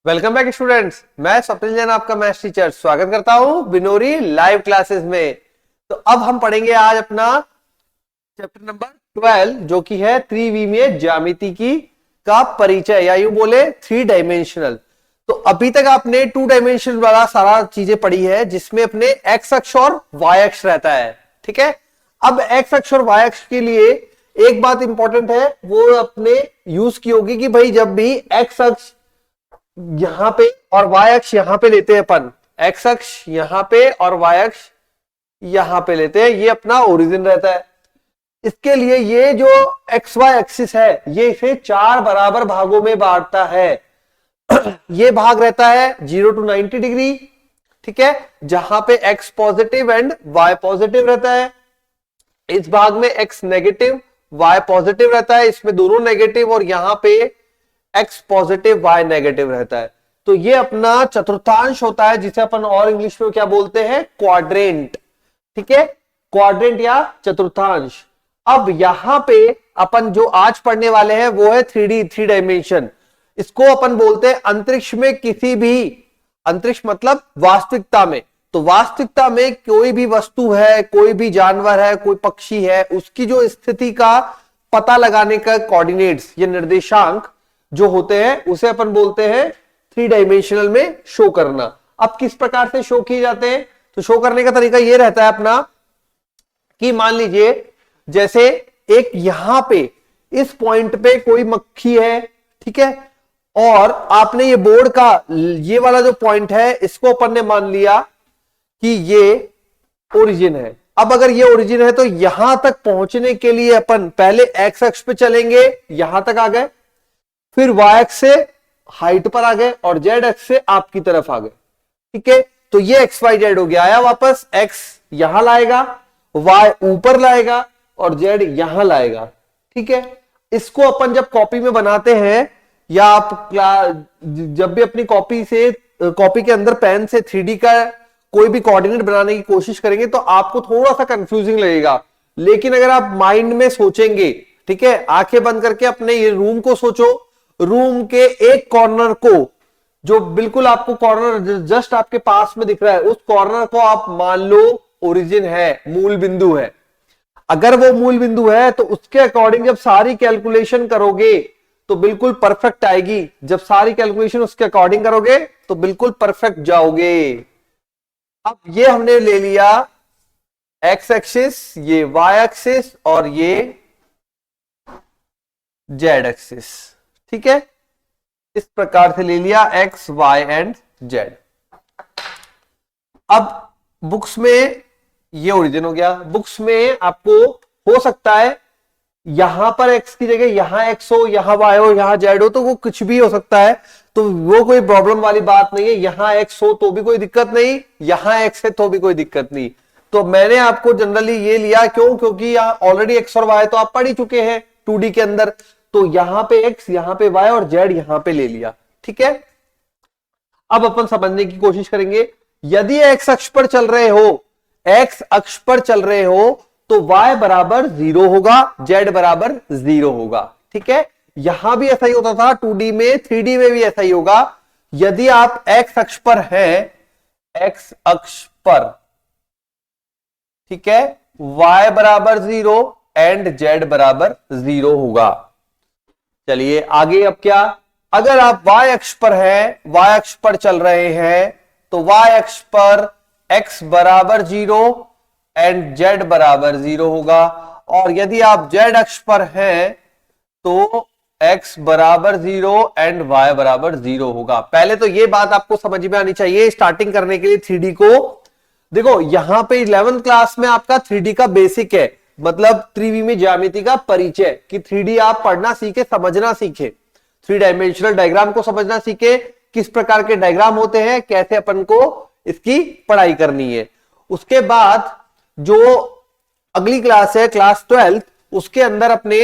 Welcome back students. मैं स्वप्निल जैन आपका maths teacher स्वागत करता हूं बिनोरी लाइव क्लासेस में। तो अब हम पढ़ेंगे आज अपना चैप्टर नंबर 12 जो कि है त्रिविमीय ज्यामिति की का परिचय या यूं बोले 3 डायमेंशनल। तो अभी तक आपने 2 डायमेंशनल वाला सारा चीजें पढ़ी है जिसमें अपने एक्स अक्ष और वाई अक्ष रहता है। ठीक है, अब एक्स अक्ष और वाई अक्ष के लिए एक बात इंपॉर्टेंट है, वो अपने यूज की होगी कि भाई जब भी एक्स अक्ष यहां पे और वाई अक्ष यहां पे लेते हैं अपन, एक्स अक्ष यहां पे और वाई अक्ष यहां पे लेते हैं, ये अपना ओरिजिन रहता है। इसके लिए ये जो एक्स वाई एक्सिस है ये इसे 4 बराबर भागों में बांटता है। ये भाग रहता है 0 to 90 डिग्री, ठीक है, जहां पे x positive and y positive रहता है। इस भाग में एक्स नेगेटिव वाई पॉजिटिव रहता है, इसमें दोनों नेगेटिव, और यहां पे एक्स पॉजिटिव वाई नेगेटिव रहता है। तो ये अपना चतुर्थांश होता है जिसे अपन और इंग्लिश में क्या बोलते हैं, क्वाड्रेंट। ठीक है, क्वाड्रेंट या चतुर्थांश। अब यहां पे अपन जो आज पढ़ने वाले हैं वो है 3 डायमेंशन। इसको अपन बोलते हैं अंतरिक्ष में किसी भी, अंतरिक्ष मतलब वास्तविकता में, तो वास्तविकता में कोई भी वस्तु है, कोई भी जानवर है, कोई पक्षी है, उसकी जो स्थिति का पता लगाने का कोऑर्डिनेट्स, ये निर्देशांक जो होते हैं उसे अपन बोलते हैं 3 डायमेंशनल में शो करना। अब किस प्रकार से शो किए जाते हैं, तो शो करने का तरीका ये रहता है अपना कि मान लीजिए जैसे एक यहां पे इस पॉइंट पे कोई मक्खी है, ठीक है, और आपने ये बोर्ड का ये वाला जो पॉइंट है इसको अपन ने मान लिया कि ये ओरिजिन है। अब अगर ये ओरिजिन है तो यहां तक पहुंचने के लिए अपन पहले एक्स अक्ष पे चलेंगे, यहां तक आ गए, फिर वाई अक्ष से हाइट पर आ गए और जेड अक्ष से आपकी तरफ आ गए। ठीक है, तो ये एक्स वाई जेड हो गया, आया वापस, एक्स यहां लाएगा, वाई ऊपर लाएगा और जेड यहां लाएगा। ठीक है, इसको अपन जब कॉपी में बनाते हैं या आप जब भी अपनी कॉपी से, कॉपी के अंदर पेन से 3D का कोई भी कोऑर्डिनेट बनाने की कोशिश करेंगे तो आपको थोड़ा सा कंफ्यूजिंग लगेगा। लेकिन अगर आप माइंड में सोचेंगे, ठीक है, आंखें बंद करके अपने ये रूम को सोचो, रूम के एक कॉर्नर को, जो बिल्कुल आपको कॉर्नर जस्ट आपके पास में दिख रहा है, उस कॉर्नर को आप मान लो ओरिजिन है, मूल बिंदु है। अगर वो मूल बिंदु है तो उसके अकॉर्डिंग जब सारी कैलकुलेशन करोगे तो बिल्कुल परफेक्ट आएगी, जब सारी कैलकुलेशन उसके अकॉर्डिंग करोगे तो बिल्कुल परफेक्ट जाओगे। अब ये हमने ले लिया एक्स एक्सिस, ये वाई एक्सिस और ये जेड एक्सिस। ठीक है, इस प्रकार से ले लिया एक्स वाई एंड जेड। अब बुक्स में ये ओरिजिन हो गया। बुक्स में आपको हो सकता है यहां पर एक्स की जगह यहां एक्स हो, यहां वाई हो, यहां जेड हो, तो वो कुछ भी हो सकता है, तो वो कोई प्रॉब्लम वाली बात नहीं है। यहां एक्स हो तो भी कोई दिक्कत नहीं, यहां एक्स है तो भी कोई दिक्कत नहीं। तो मैंने आपको जनरली ये लिया क्यों, क्योंकि यहां ऑलरेडी एक्स और वाई तो आप पढ़ ही चुके हैं 2D के अंदर, तो यहां पे एक्स, यहां पे वाई और जेड यहां पे ले लिया। ठीक है, अब अपन समझने की कोशिश करेंगे। यदि एक्स अक्ष पर चल रहे हो, एक्स अक्ष पर चल रहे हो तो y बराबर 0 होगा, z बराबर 0 होगा। ठीक है, यहां भी ऐसा ही होता था 2D में, 3D में भी ऐसा ही होगा। यदि आप x अक्ष पर हैं, x अक्ष पर, ठीक है, y बराबर 0 एंड z बराबर 0 होगा। चलिए आगे, अब क्या, अगर आप y अक्ष पर हैं, y अक्ष पर चल रहे हैं तो y अक्ष पर x बराबर 0 एंड z बराबर 0 होगा, और यदि आप z अक्ष पर हैं तो x बराबर 0 एंड y बराबर 0 होगा। पहले तो ये बात आपको समझ में आनी चाहिए स्टार्टिंग करने के लिए 3D को। देखो यहां पे 11th क्लास में आपका 3D का बेसिक है, मतलब त्रिविमीय ज्यामिति का परिचय, कि 3D आप पढ़ना सीखे, समझना सीखे, 3 डायमेंशनल डायग्राम को समझना सीखे, किस प्रकार के डायग्राम होते हैं, कैसे अपन को इसकी पढ़ाई करनी है। उसके बाद जो अगली क्लास है क्लास 12, उसके अंदर अपने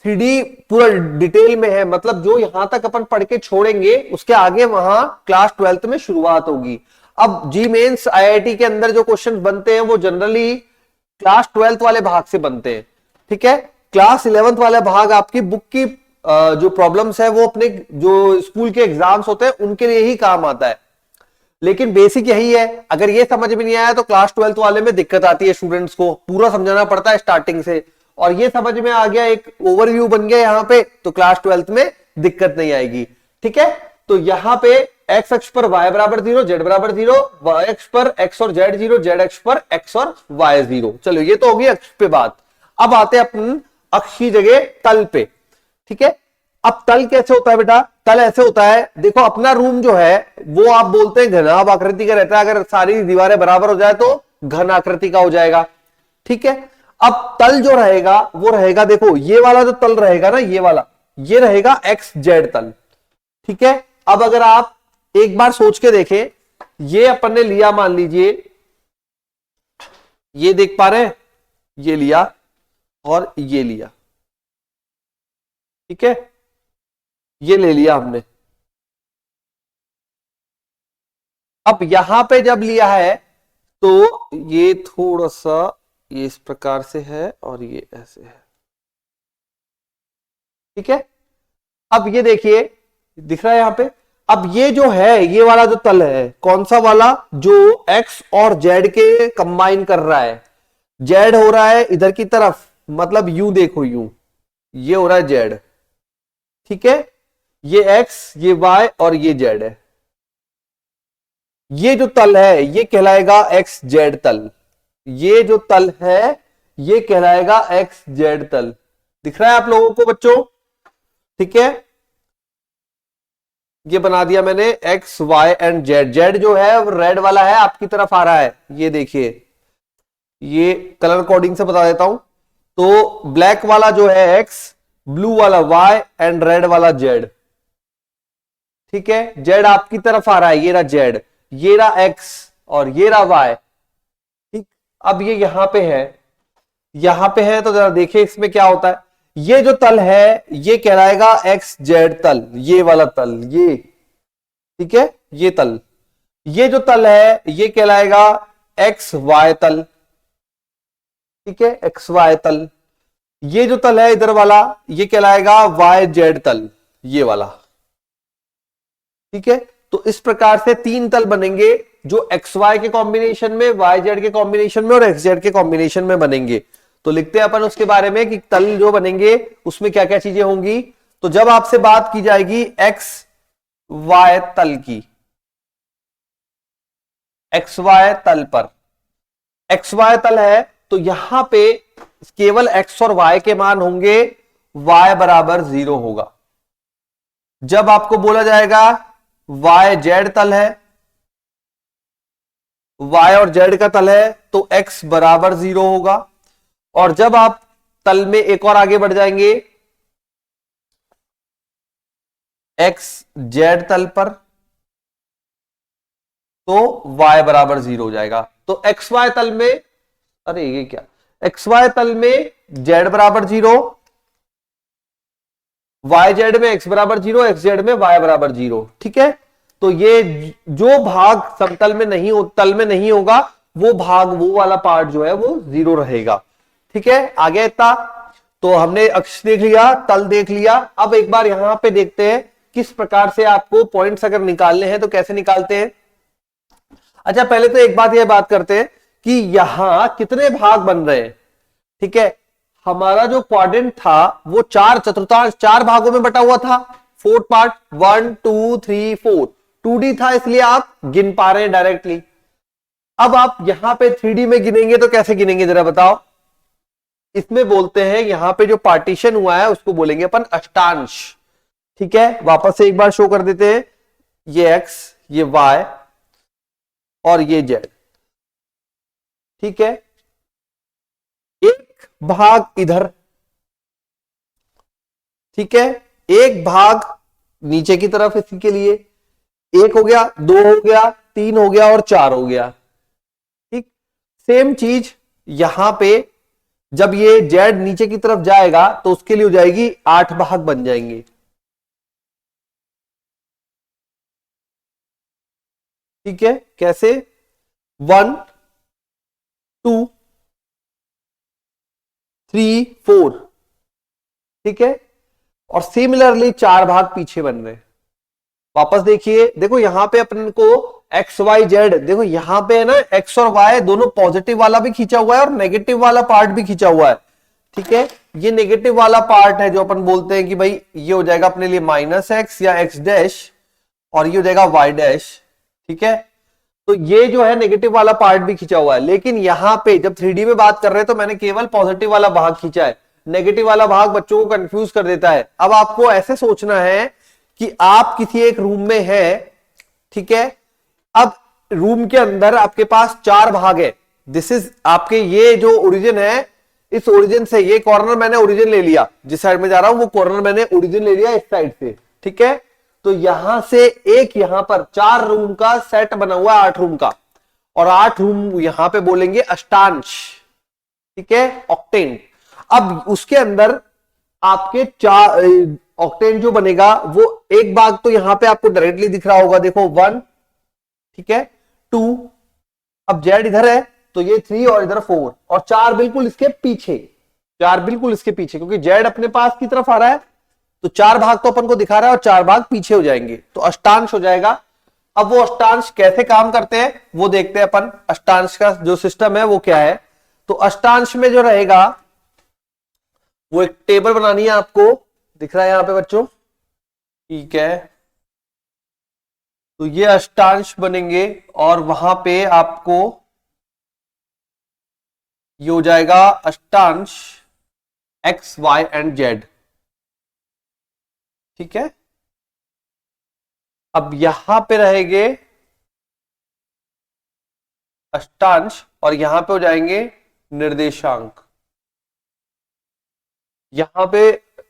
3D पूरा डिटेल में है, मतलब जो यहां तक अपन पढ़ के छोड़ेंगे उसके आगे वहां क्लास 12th में शुरुआत होगी। अब जी मेंस IIT के अंदर जो क्वेश्चंस बनते हैं वो जनरली क्लास 12th वाले भाग से बनते हैं। ठीक है, क्लास 11th वाला भाग आपकी बुक की जो प्रॉब्लम्स है वो अपने जो स्कूल के एग्जाम्स होते हैं उनके लिए ही काम आता है। लेकिन बेसिक यही है, अगर ये समझ में नहीं आया तो क्लास 12th वाले में दिक्कत आती है, स्टूडेंट्स को पूरा समझाना पड़ता है स्टार्टिंग से। और ये समझ में आ गया, एक ओवरव्यू बन गया यहाँ पे, तो क्लास 12th में दिक्कत नहीं आएगी। ठीक है, तो यहाँ पे एक्स अक्ष पर y बराबर 0, z बराबर 0, y अक्ष पर x और z 0, z अक्ष पर x और y 0। चलो ये तो होगी अक्ष पे बात। अब आते हैं अपन अक्ष की जगह तल पे। ठीक है, अब तल कैसे होता है बेटा? तल ऐसे होता है, देखो अपना रूम जो है वो आप बोलते हैं घनाभ आकृति का रहता है, अगर सारी दीवारें बराबर हो जाए तो घन आकृति का हो जाएगा। ठीक है, अब तल जो रहेगा वो रहेगा, देखो ये वाला जो तल रहेगा ना, ये वाला, ये रहेगा एक्स जेड तल। ठीक है, अब अगर आप एक बार सोच के देखें, ये अपन ने लिया, मान लीजिए ये देख पा रहे हैं, ये लिया और ये लिया। ठीक है, ये ले लिया हमने। अब यहां पे जब लिया है तो ये थोड़ा सा ये इस प्रकार से है और ये ऐसे है। ठीक है, अब ये देखिए दिख रहा है यहां पे। अब ये जो है, ये वाला जो तल है, कौन सा वाला? जो एक्स और जेड के कंबाइन कर रहा है। जेड हो रहा है इधर की तरफ, मतलब यू देखो, यू ये हो रहा है जेड। ठीक है, ये एक्स, ये वाई और ये जेड है। ये जो तल है ये कहलाएगा एक्स जेड तल। ये जो तल है ये कहलाएगा एक्स जेड तल। दिख रहा है आप लोगों को बच्चों? ठीक है, ये बना दिया मैंने X Y and Z. Z जो है रेड वाला है, आपकी तरफ आ रहा है, ये देखिए, ये कलर कोडिंग से बता देता हूं। तो ब्लैक वाला जो है एक्स, ब्लू वाला वाई एंड रेड वाला जेड। ठीक है, जेड आपकी तरफ आ रहा है, ये रहा जेड, ये रहा एक्स और ये रहा वाई। ठीक, अब ये यहां पे है, यहां पे है, तो जरा देखिए इसमें क्या होता है। ये जो तल है ये कहलाएगा एक्स जेड तल, ये वाला तल, ये। ठीक है, ये तल, ये जो तल है ये कहलाएगा एक्स वाई तल। ठीक है, एक्स वाई तल। ये जो तल है इधर वाला ये कहलाएगा वाई जेड तल, ये वाला। ठीक है, तो इस प्रकार से तीन तल बनेंगे जो एक्स वाई के कॉम्बिनेशन में, वाई जेड के कॉम्बिनेशन में और एक्स जेड के कॉम्बिनेशन में बनेंगे। तो लिखते हैं अपन उसके बारे में कि तल जो बनेंगे उसमें क्या क्या चीजें होंगी। तो जब आपसे बात की जाएगी एक्स वाई तल की, एक्स वाई तल पर, एक्स वाई तल है तो यहां पे केवल एक्स और वाई के मान होंगे, वाई बराबर 0 होगा। जब आपको बोला जाएगा वाई जेड तल है, वाई और जेड का तल है, तो एक्स बराबर 0 होगा। और जब आप तल में एक और आगे बढ़ जाएंगे, एक्स जेड तल पर, तो y बराबर 0 हो जाएगा। तो एक्स वाई तल में, अरे ये क्या, एक्स वाई तल में z बराबर 0, वाई जेड में x बराबर 0, एक्स जेड में y बराबर 0। ठीक है, तो ये जो भाग समतल में नहीं हो, तल में नहीं होगा, वो भाग, वो वाला पार्ट जो है वो 0 रहेगा। ठीक है, आगे इतना। तो हमने अक्ष देख लिया, तल देख लिया। अब एक बार यहां पे देखते हैं किस प्रकार से आपको पॉइंट्स अगर निकालने हैं तो कैसे निकालते हैं। अच्छा, पहले तो एक बात यह बात करते हैं कि यहां कितने भाग बन रहे हैं। ठीक है, हमारा जो क्वाड्रेंट था वो 4 चतुर्थांश, 4 भागों में बटा हुआ था, 4 पार्ट, 1 2 3 4। 2D था इसलिए आप गिन पा रहे हैं डायरेक्टली। अब आप यहां पे 3D में गिनेंगे तो कैसे गिनेंगे जरा बताओ? इसमें बोलते हैं, यहां पे जो पार्टीशन हुआ है उसको बोलेंगे अपन अष्टांश। ठीक है, वापस से एक बार शो कर देते हैं, ये एक्स, ये वाई और ये जेड। ठीक है, एक भाग इधर, ठीक है, एक भाग नीचे की तरफ, इसी के लिए एक हो गया, 2 हो गया, 3 हो गया और 4 हो गया। ठीक, सेम चीज यहां पे जब ये जेड नीचे की तरफ जाएगा तो उसके लिए हो जाएगी 8 भाग बन जाएंगे। ठीक है, कैसे? 1 2 3 4। ठीक है, और सिमिलरली 4 भाग पीछे बन रहे हैं। वापस देखिए, देखो यहां पे अपन को एक्स वाई जेड, देखो यहां पे है ना एक्स और वाई दोनों पॉजिटिव वाला भी खींचा हुआ है और नेगेटिव वाला पार्ट भी खींचा हुआ है। ठीक है, ये नेगेटिव वाला पार्ट है जो अपन बोलते हैं कि भाई ये हो जाएगा अपने लिए माइनस एक्स या एक्स डैश, और ये हो जाएगा वाई डैश। ठीक है, तो ये जो है नेगेटिव वाला पार्ट भी खींचा हुआ है, लेकिन यहां पे जब 3D में बात कर रहे हैं तो मैंने केवल पॉजिटिव वाला भाग खींचा है, नेगेटिव वाला भाग बच्चों को कंफ्यूज कर देता है। अब आपको ऐसे सोचना है कि आप किसी एक रूम में हैं, ठीक है, अब रूम के अंदर आपके पास 4 भाग है। दिस इज आपके ये जो ओरिजिन है, इस ओरिजिन से ये कॉर्नर मैंने ओरिजिन ले लिया, जिस साइड में जा रहा हूं वो कॉर्नर मैंने ओरिजिन ले लिया इस साइड से। ठीक है, तो यहां से एक यहां पर 4 रूम का सेट बना हुआ है, 8 रूम का, और 8 रूम यहां पे बोलेंगे अष्टांश। ठीक है, ऑक्टेन। अब उसके अंदर आपके 4 ऑक्टेन जो बनेगा वो एक भाग तो यहां पे आपको डायरेक्टली दिख रहा होगा, देखो 1, ठीक है, 2, अब जेड इधर है तो ये 3 और इधर 4, और 4 बिल्कुल इसके पीछे, 4 बिल्कुल इसके पीछे, क्योंकि जेड अपने पास की तरफ आ रहा है तो 4 भाग तो अपन को दिखा रहा है और 4 भाग पीछे हो जाएंगे, तो अष्टांश हो जाएगा। अब वो अष्टांश कैसे काम करते हैं वो देखते हैं अपन। अष्टांश का जो सिस्टम है वो क्या है, तो अष्टांश में जो रहेगा वो एक टेबल बनानी है, आपको दिख रहा है यहां पे बच्चों, ठीक है, तो ये अष्टांश बनेंगे और वहां पे आपको ये हो जाएगा अष्टांश एक्स वाई एंड जेड। ठीक है, अब यहां पे रहेंगे अष्टांश और यहां पे हो जाएंगे निर्देशांक। यहां पे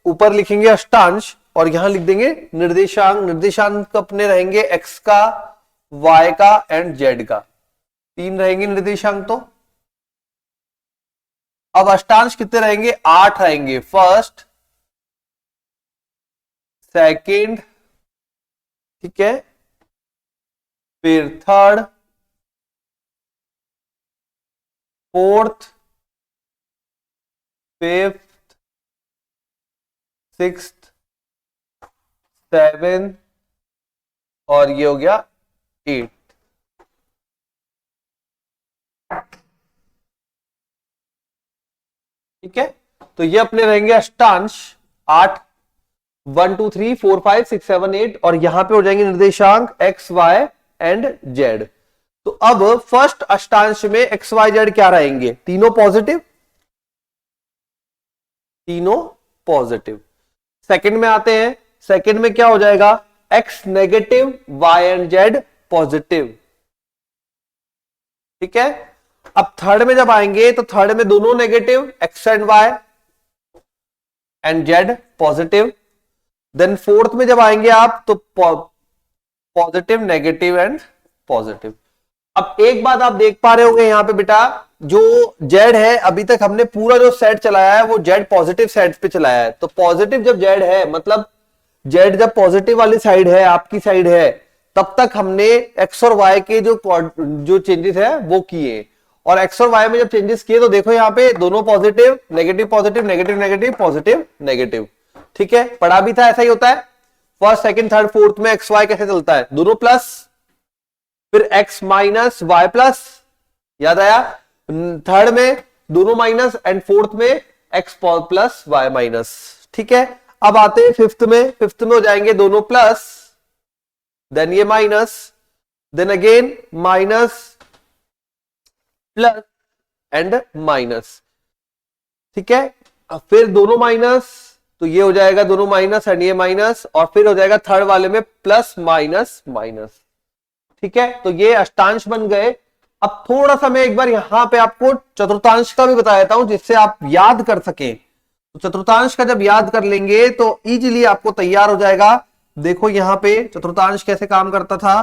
ऊपर लिखेंगे अष्टांश और यहां लिख देंगे निर्देशांक। निर्देशांक अपने रहेंगे एक्स का, वाई का एंड जेड का, 3 रहेंगे निर्देशांक। तो अब अष्टांश कितने रहेंगे, 8 रहेंगे, फर्स्ट, सेकंड, ठीक है, फिर third, fourth, fifth, sixth, seventh और ये हो गया 8। ठीक है, तो ये अपने रहेंगे अष्टांश 8, 1 2 3 4 5 6 7 8, और यहां पे हो जाएंगे निर्देशांक एक्स वाई एंड जेड। तो अब फर्स्ट अष्टांश में एक्स वाई जेड क्या रहेंगे, तीनों पॉजिटिव, तीनों पॉजिटिव। सेकंड में आते हैं, सेकंड में क्या हो जाएगा, x negative, y and z positive. ठीक है, अब थर्ड में जब आएंगे तो थर्ड में दोनों negative, x and y and z positive. Then fourth में जब आएंगे आप तो पॉजिटिव, नेगेटिव एंड पॉजिटिव। अब एक बात आप देख पा रहे होंगे यहां पे बेटा, जो जेड है अभी तक हमने पूरा जो सेट चलाया है वो जेड पॉजिटिव सेट पे चलाया है। तो पॉजिटिव जब जेड है, मतलब जेड जब पॉजिटिव वाली साइड है, आपकी साइड है, तब तक हमने एक्स और वाई के जो चेंजेस है वो किए, और एक्स और वाई में जब चेंजेस किए तो देखो यहाँ पे दोनों positive, negative positive, negative negative, positive negative. ठीक है, पढ़ा भी था, ऐसा ही होता है फर्स्ट सेकंड थर्ड फोर्थ में एक्स वाई कैसे चलता है, दोनों प्लस, फिर एक्स माइनस वाई प्लस, याद आया, थर्ड में दोनों माइनस एंड फोर्थ में एक्स प्लस वाई माइनस। ठीक है, अब आते हैं फिफ्थ में, फिफ्थ में हो जाएंगे दोनों प्लस, देन ये minus, then again minus plus and minus. ठीक है, फिर दोनों माइनस, तो ये हो जाएगा दोनों माइनस एंड ये माइनस, और फिर हो जाएगा थर्ड वाले में प्लस माइनस माइनस। ठीक है, तो ये अष्टांश बन गए। अब थोड़ा सा मैं एक बार यहां पे आपको चतुर्थांश का भी बता देता हूं जिससे आप याद कर सकें। तो चतुर्थांश का जब याद कर लेंगे तो इजीली आपको तैयार हो जाएगा। देखो यहां पे चतुर्थांश कैसे काम करता था,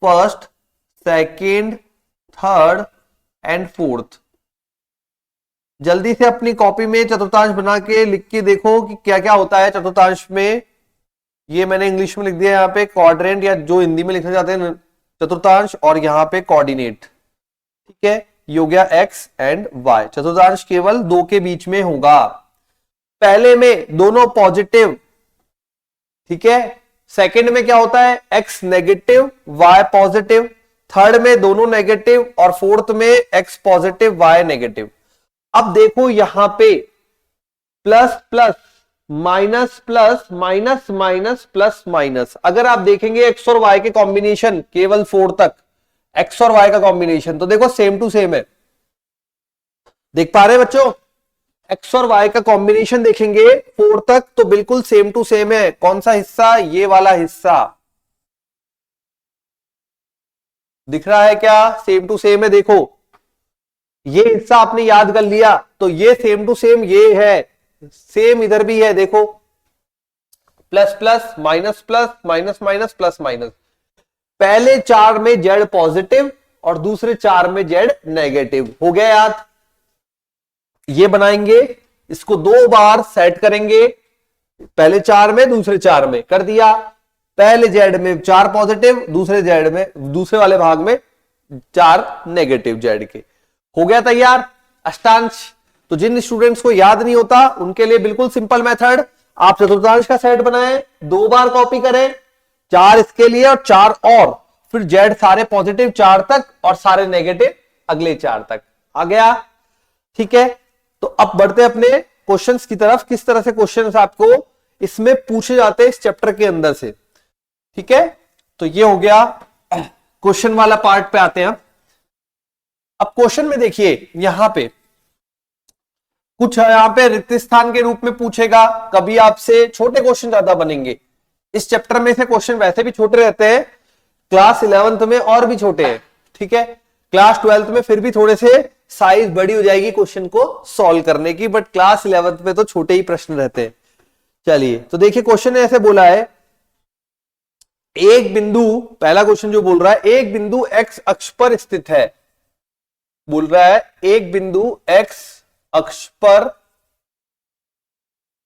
first, second, third and fourth. जल्दी से अपनी कॉपी में चतुर्थांश बना के लिख के देखो कि क्या क्या होता है चतुर्थांश में। ये मैंने इंग्लिश में लिख दिया यहाँ पे क्वाड्रेंट, या जो हिंदी में लिखना चाहते हैं चतुर्थांश, और यहाँ पे कोऑर्डिनेट। ठीक है, ये हो गया एक्स एंड वाई। चतुर्थांश केवल दो के बीच में होगा। पहले में दोनों पॉजिटिव, ठीक है। सेकंड में क्या होता है, x negative y positive, third में दोनों नेगेटिव और फोर्थ में x पॉजिटिव y नेगेटिव। अब देखो यहां पे plus plus minus plus minus minus plus minus, अगर आप देखेंगे x और y के कॉम्बिनेशन केवल 4 तक, x और y का कॉम्बिनेशन तो देखो सेम टू सेम है। देख पा रहे हैं बच्चों, x और y का कॉम्बिनेशन देखेंगे 4 तक तो बिल्कुल सेम टू सेम है। कौन सा हिस्सा, ये वाला हिस्सा दिख रहा है क्या, सेम टू सेम है। देखो ये हिस्सा आपने याद कर लिया तो ये सेम टू सेम ये है, सेम इधर भी है। देखो plus plus minus plus minus minus plus minus, पहले 4 में जेड पॉजिटिव और दूसरे 4 में जेड नेगेटिव। हो गया याद। ये बनाएंगे, इसको 2 बार सेट करेंगे, पहले 4 में दूसरे 4 में कर दिया। पहले जेड में 4 पॉजिटिव, दूसरे जेड में, दूसरे वाले भाग में 4 नेगेटिव जेड के। हो गया तैयार अष्टांश। तो जिन स्टूडेंट्स को याद नहीं होता उनके लिए बिल्कुल सिंपल मेथड, आप चतुर्थांश का सेट बनाएं, 2 बार कॉपी करें, 4 इसके लिए और 4 और फिर जेड सारे पॉजिटिव 4 तक और सारे नेगेटिव अगले 4 तक। आ गया, ठीक है। तो अब बढ़ते अपने क्वेश्चंस की तरफ, किस तरह से क्वेश्चंस आपको इसमें पूछे जाते हैं इस चैप्टर के अंदर से, ठीक है। तो ये हो गया क्वेश्चन वाला पार्ट पे आते हैं। अब क्वेश्चन में देखिए यहां पे कुछ यहां पे रिक्त स्थान के रूप में पूछेगा, कभी आपसे छोटे क्वेश्चन ज्यादा बनेंगे। इस चैप्टर में से क्वेश्चन वैसे भी छोटे रहते हैं, क्लास 11th में और भी छोटे हैं, ठीक है। क्लास 12th में फिर भी थोड़े से साइज बड़ी हो जाएगी क्वेश्चन को सॉल्व करने की, बट क्लास 11th में तो छोटे ही प्रश्न रहते हैं। चलिए तो देखिए क्वेश्चन ने ऐसे बोला है, एक बिंदु, पहला क्वेश्चन जो बोल रहा है एक बिंदु एक्स अक्ष पर स्थित है, बोल रहा है एक बिंदु एक्स अक्ष पर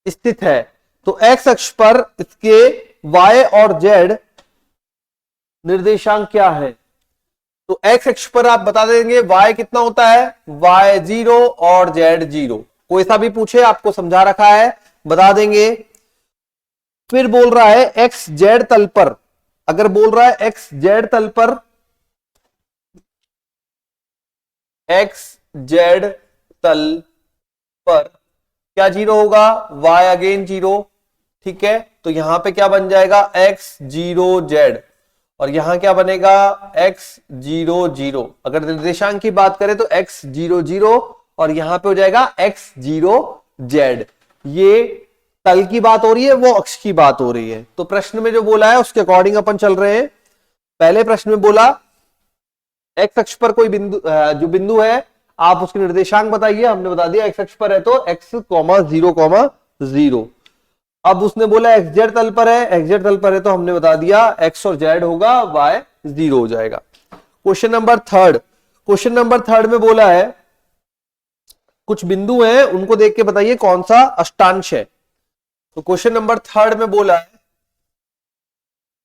स्थित है, तो एक्स अक्ष पर इसके y और z निर्देशांक क्या है। तो एक्स अक्ष पर आप बता देंगे y कितना होता है, y 0 और z 0, कोई सा भी पूछे आपको समझा रखा है बता देंगे। फिर बोल रहा है एक्स जेड तल पर, अगर बोल रहा है एक्स जेड तल पर, एक्स जेड तल पर क्या 0 होगा, y अगेन 0, ठीक है। तो यहां पे क्या बन जाएगा x 0 z, और यहां क्या बनेगा x 0 0। अगर निर्देशांक की बात करें तो x 0 0 और यहां पे हो जाएगा x 0 z। ये तल की बात हो रही है, वो अक्ष की बात हो रही है। तो प्रश्न में जो बोला है उसके अकॉर्डिंग अपन चल रहे हैं। पहले प्रश्न में बोला एक्स अक्ष पर कोई बिंदु, जो बिंदु है आप उसके निर्देशांक बताइए, हमने बता दिया एक्स अक्ष पर है तो x, 0, 0। अब उसने बोला एक्स जेड तल पर है, एक्स जेड तल पर है तो हमने बता दिया x और z होगा, y 0 हो जाएगा। Question number third, question number third में बोला है कुछ बिंदु हैं उनको देख के बताइए कौन सा अष्टांश है। तो क्वेश्चन नंबर थर्ड में बोला है,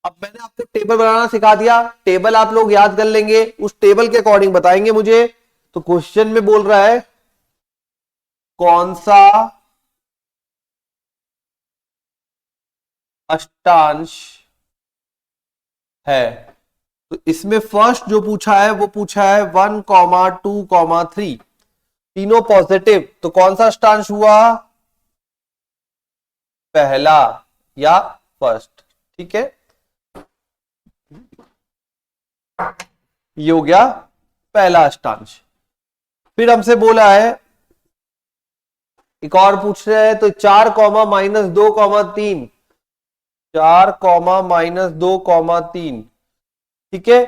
अब मैंने आपको टेबल बनाना सिखा दिया, टेबल आप लोग याद कर लेंगे, उस टेबल के अकॉर्डिंग बताएंगे मुझे। तो क्वेश्चन में बोल रहा है कौन सा अष्टांश है। तो इसमें फर्स्ट जो पूछा है वो पूछा है 1, 2, 3, तीनों पॉजिटिव, तो कौन सा अष्टांश हुआ, पहला या फर्स्ट, ठीक है। ये हो गया पहला अष्टांश। फिर हमसे बोला है एक और पूछ रहे हैं, तो 4, -2, 3, 4, -2, 3, ठीक है।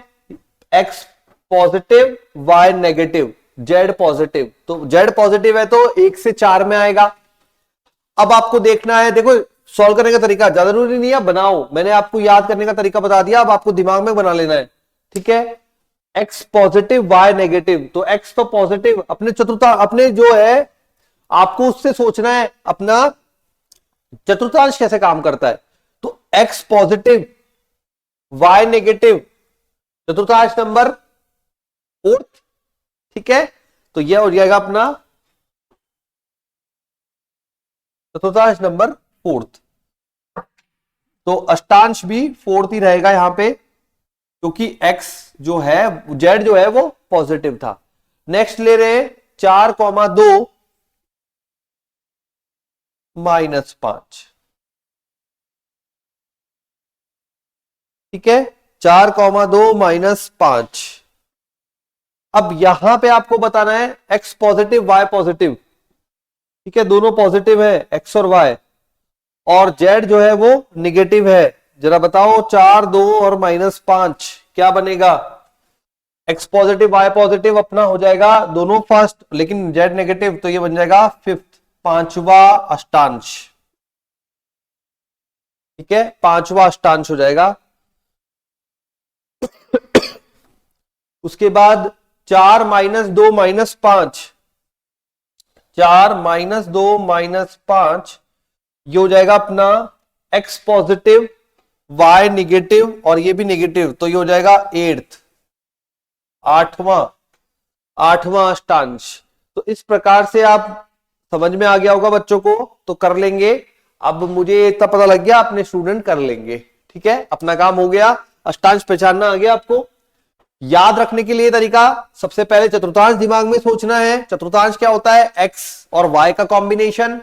x positive y negative z positive, तो z पॉजिटिव है तो 1 से 4 में आएगा। अब आपको देखना है, देखो सॉल्व करने का तरीका ज्यादा जरूरी नहीं है, बनाओ, मैंने आपको याद करने का तरीका बता दिया, अब आपको दिमाग में बना लेना है, ठीक है। x पॉजिटिव y नेगेटिव, तो x तो पॉजिटिव, अपने चतुर्थांश, अपने जो है आपको उससे सोचना है अपना चतुर्थांश कैसे काम करता है। तो x पॉजिटिव y नेगेटिव, चतुर्थांश नंबर 4, ठीक है। तो यह हो जाएगा अपना चतुर्थांश नंबर 4। तो अष्टांश भी फोर्थ ही रहेगा यहां पे, क्योंकि x जो है, z जो है वो पॉजिटिव था। नेक्स्ट ले रहे 4,2 -5। ठीक है, 4,2 -5। अब यहां पे आपको बताना है x पॉजिटिव y पॉजिटिव। ठीक है, दोनों पॉजिटिव है x और y, और z जो है वो निगेटिव है। जरा बताओ 4, 2 और -5 क्या बनेगा? x पॉजिटिव y पॉजिटिव अपना हो जाएगा दोनों फर्स्ट, लेकिन z नेगेटिव, तो ये बन जाएगा फिफ्थ, पांचवा अष्टांश। ठीक है, पांचवा अष्टांश हो जाएगा। उसके बाद 4 -2 -5, 4 -2 -5, ये हो जाएगा अपना x पॉजिटिव y निगेटिव और ये भी निगेटिव, तो ये हो जाएगा एट्थ, आठवां अष्टांश। तो इस प्रकार से आप समझ में आ गया होगा बच्चों को, तो कर लेंगे। अब मुझे इतना पता लग गया, अपने स्टूडेंट कर लेंगे। ठीक है, अपना काम हो गया, अष्टांश पहचानना आ गया आपको। याद रखने के लिए तरीका, सबसे पहले चतुर्थांश दिमाग में सोचना है। चतुर्थांश क्या होता है? x और y का कॉम्बिनेशन।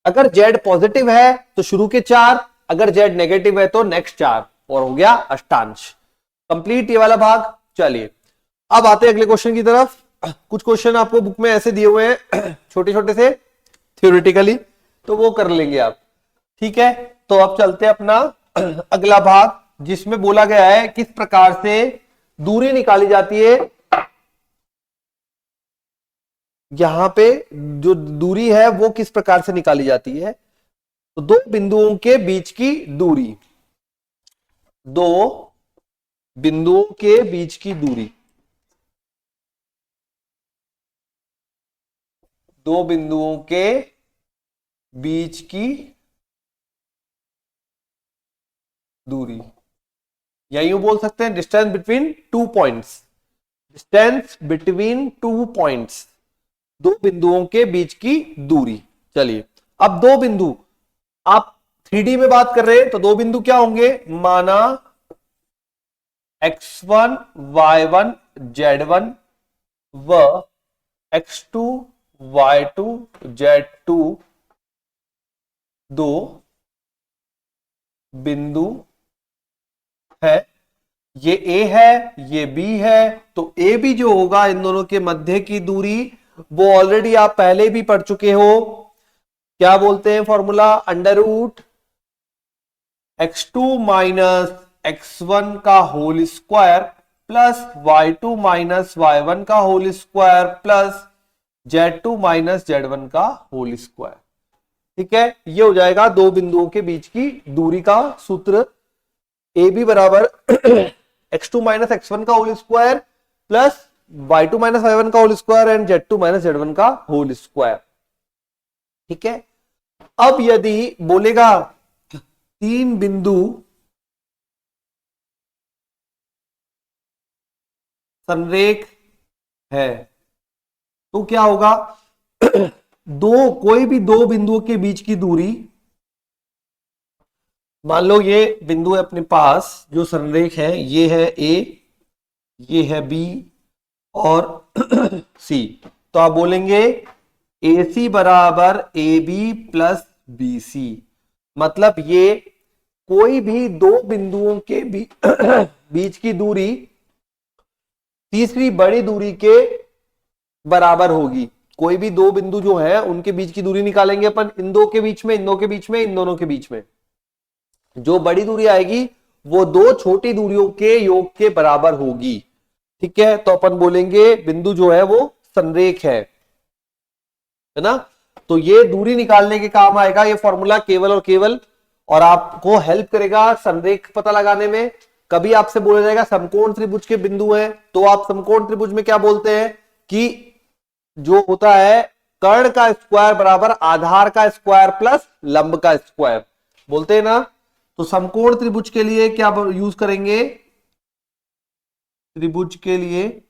अगर z पॉजिटिव है तो शुरू के 4, अगर z नेगेटिव है तो नेक्स्ट 4, और हो गया अष्टांश कंप्लीट ये वाला भाग। चलिए अब आते हैं अगले क्वेश्चन की तरफ। कुछ क्वेश्चन आपको बुक में ऐसे दिए हुए हैं छोटे छोटे से थ्योरेटिकली, तो वो कर लेंगे आप। ठीक है, तो अब चलते हैं अपना अगला भाग, जिसमें बोला गया है किस प्रकार से दूरी निकाली जाती है। यहां पे जो दूरी है वो किस प्रकार से निकाली जाती है, तो दो बिंदुओं के बीच की दूरी, दो बिंदुओं के बीच की दूरी, दो बिंदुओं के बीच की दूरी, या यूं बोल सकते हैं distance between two points, distance between two points, दो बिंदुओं के बीच की दूरी। चलिए अब दो बिंदु, आप 3D में बात कर रहे हैं तो दो बिंदु क्या होंगे? माना x1 y1 z1 व x2 y2 z2 दो बिंदु है। ये A है, ये B है, तो ए बी जो होगा इन दोनों के मध्य की दूरी, वो ऑलरेडी आप पहले भी पढ़ चुके हो। क्या बोलते हैं formula? Under root x2 minus x1 का whole square plus y2 minus y1 का whole square plus z2 minus z1 का होल स्क्वायर। ठीक है, ये हो जाएगा दो बिंदुओं के बीच की दूरी का सूत्र। ए बी बराबर x2 माइनस x1 का whole square plus y2 minus y1 का whole square and z2 minus z1 का होल स्क्वायर। ठीक है, अब यदि बोलेगा तीन बिंदु संरेख है, तो क्या होगा? दो, कोई भी दो बिंदुओं के बीच की दूरी, मान लो ये बिंदु है अपने पास जो संरेख है, ये है ए, ये है बी और सी, तो आप बोलेंगे ए सी बराबर A B plus B C. मतलब ये कोई भी दो बिंदुओं के बीच की दूरी तीसरी बड़ी दूरी के बराबर होगी। कोई भी दो बिंदु जो है उनके बीच की दूरी निकालेंगे अपन, इन दो के बीच में, इन दो के बीच में, इन दोनों के बीच में जो बड़ी दूरी आएगी वो दो छोटी दूरियों के योग के बराबर होगी। ठीक है, तो अपन बोलेंगे बिंदु जो है वो संरेख है ना। तो ये दूरी निकालने के काम आएगा ये फॉर्मूला केवल और केवल, और आपको हेल्प करेगा संरेख पता लगाने में। कभी आपसे बोला जाएगा समकोण त्रिभुज के बिंदु हैं, तो आप समकोण त्रिभुज में क्या बोलते हैं कि जो होता है कर्ण का स्क्वायर बराबर आधार का स्क्वायर प्लस लंब का स्क्वायर, बोलते हैं ना। तो समकोण त्रिभुज के लिए क्या यूज करेंगे? त्रिभुज के लिए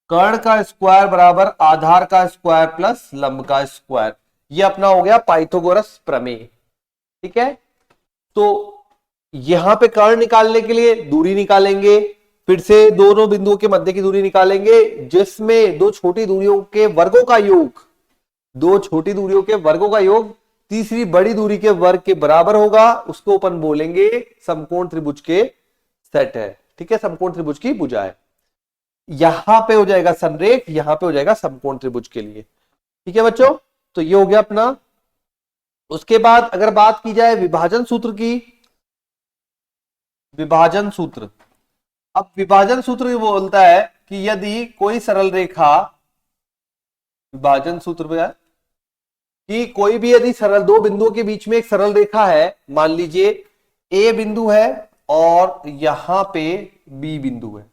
कर्ण का स्क्वायर बराबर आधार का स्क्वायर प्लस लंब का स्क्वायर, ये अपना हो गया पाइथागोरस प्रमेय। ठीक है, तो यहां पे कर्ण निकालने के लिए दूरी निकालेंगे, फिर से दोनों बिंदुओं के मध्य की दूरी निकालेंगे, जिसमें दो छोटी दूरियों के वर्गों का योग, दो छोटी दूरियों के वर्गों का योग तीसरी बड़ी दूरी के वर्ग के बराबर होगा, उसको अपन बोलेंगे समकोण त्रिभुज के सेट है। ठीक है, समकोण त्रिभुज की भुजा है। यहां पे हो जाएगा संरेख, यहां पे हो जाएगा समकोण त्रिभुज के लिए। ठीक है बच्चों, तो ये हो गया अपना। उसके बाद अगर बात की जाए विभाजन सूत्र की, विभाजन सूत्र, अब विभाजन सूत्र ये बोलता है कि यदि कोई सरल रेखा, विभाजन सूत्र में है कि कोई भी यदि सरल दो बिंदुओं के बीच में एक सरल रेखा है, मान लीजिए ए बिंदु है और यहां पे बी बिंदु है।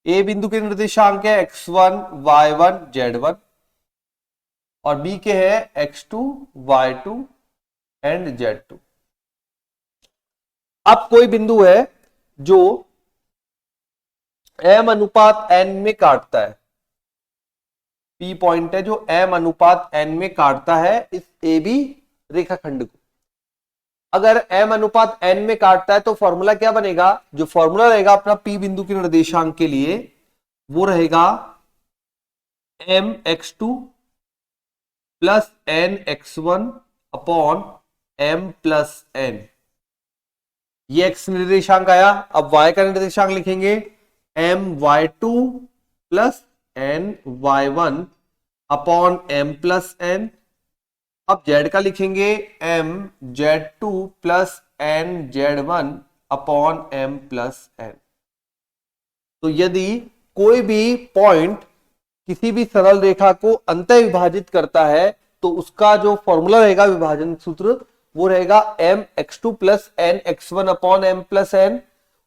ए बिंदु के निर्देशांक है x1 y1 z1 और बी के है x2 y2 एंड z2। अब कोई बिंदु है जो m अनुपात n में काटता है, P पॉइंट है जो m अनुपात n में काटता है इस ए बी रेखाखंड को। अगर m अनुपात n में काटता है तो फॉर्मूला क्या बनेगा, जो फॉर्मूला रहेगा अपना P बिंदु के निर्देशांक के लिए वो रहेगा mx2 plus nx1 upon m plus n। ये x निर्देशांक आया। अब y का निर्देशांक लिखेंगे my2 plus ny1 upon m plus n। अब z का लिखेंगे mz2 plus nz1 upon m plus n। तो यदि कोई भी पॉइंट किसी भी सरल रेखा को अंतः विभाजित करता है तो उसका जो फॉर्मूला रहेगा विभाजन सूत्र वो रहेगा mx2 plus nx1 upon m plus n।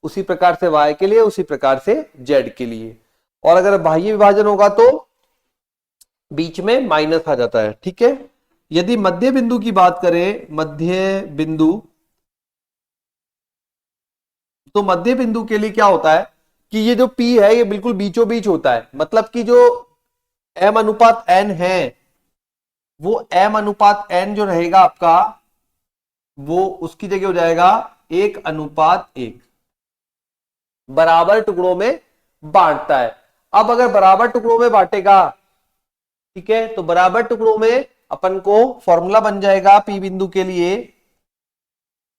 उसी प्रकार से y के लिए, उसी प्रकार से z के लिए। और अगर बाह्य विभाजन होगा तो बीच में माइनस आ जाता है। ठीक है, यदि मध्य बिंदु की बात करें, मध्य बिंदु, तो मध्य बिंदु के लिए क्या होता है कि ये जो P है ये बिल्कुल बीचों बीच होता है। मतलब कि जो m अनुपात n है वो m अनुपात n जो रहेगा आपका वो उसकी जगह हो जाएगा 1:1, बराबर टुकड़ों में बांटता है। अब अगर बराबर टुकड़ों में बांटेगा, ठीक है, तो बराबर टुकड़ों में अपन को फॉर्मूला बन जाएगा P बिंदु के लिए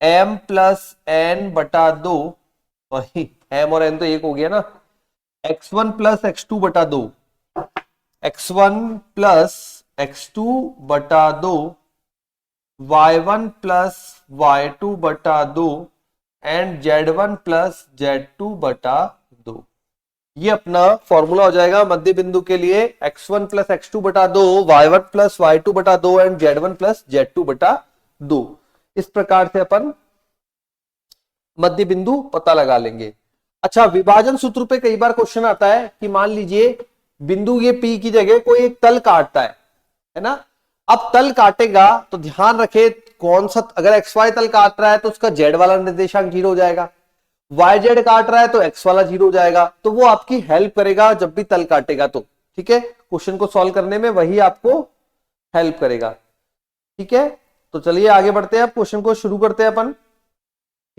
m प्लस n बटा 2, सॉरी m और n तो एक हो गया ना, x1 प्लस x2 बटा 2, x1 प्लस x2 बटा 2, y1 प्लस y2 बटा 2 एंड z1 प्लस z2 बटा 2। ये अपना फॉर्मूला हो जाएगा मध्य बिंदु के लिए x1 प्लस x2 बटा 2, y1 प्लस y2 बटा 2 एंड z1 प्लस z2 बटा 2। इस प्रकार से अपन मध्य बिंदु पता लगा लेंगे। अच्छा, विभाजन सूत्र पे कई बार क्वेश्चन आता है कि मान लीजिए बिंदु ये P की जगह कोई एक तल काटता है ना। अब तल काटेगा तो ध्यान रखे कौन सा, अगर XY तल काट रहा है तो उसका Z वाला निर्देशांक 0 हो जाएगा, YZ काट रहा है तो X वाला 0 हो जाएगा। तो वो आपकी हेल्प करेगा जब भी तल काटेगा तो, ठीक है, क्वेश्चन को सॉल्व करने में वही आपको हेल्प करेगा। ठीक है, तो चलिए आगे बढ़ते हैं, अब क्वेश्चन को शुरू करते हैं अपन।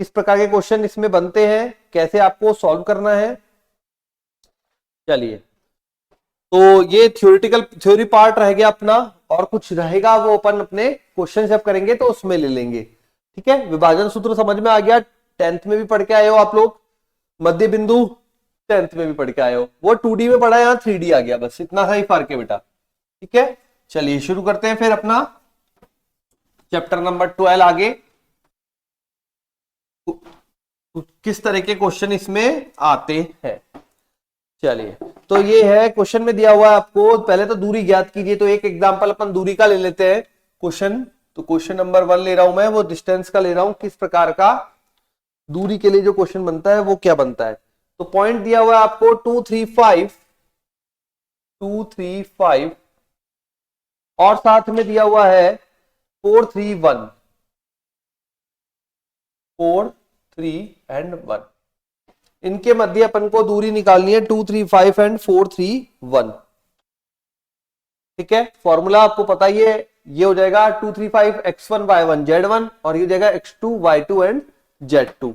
किस प्रकार के क्वेश्चन इसमें बनते हैं, कैसे आपको सॉल्व करना है। चलिए, तो ये थ्योरी पार्ट रह गया अपना, और कुछ रहेगा वो अपन अपने क्वेश्चन जब करेंगे तो उसमें ले लेंगे। ठीक है, विभाजन सूत्र समझ में आ गया, 10th में भी पढ़ के आए हो आप लोग, मध्य बिंदु 10th में भी पढ़ के आए हो, वो 2D में पढ़ा, यहाँ 3D आ गया, बस इतना सा ही फर्क है बेटा। ठीक है, चलिए शुरू करते हैं फिर अपना चैप्टर नंबर 12। आगे किस तरह के क्वेश्चन इसमें आते हैं, चलिए। तो ये है क्वेश्चन में दिया हुआ है आपको, पहले तो दूरी ज्ञात कीजिए। तो एक एग्जांपल अपन दूरी का ले लेते हैं क्वेश्चन। तो क्वेश्चन नंबर 1 ले रहा हूं मैं, वो डिस्टेंस का ले रहा हूं, किस प्रकार का दूरी के लिए जो क्वेश्चन बनता है वो क्या बनता है। तो पॉइंट दिया हुआ है आपको 235 और साथ में दिया हुआ है 4 3 एंड 1। इनके मध्य अपन को दूरी निकालनी है 235 एंड 4 3 1। ठीक है, फॉर्मूला आपको पता ही है, ये हो जाएगा 235 x1 y1 z1 और ये हो जाएगा x2 y2 एंड z2।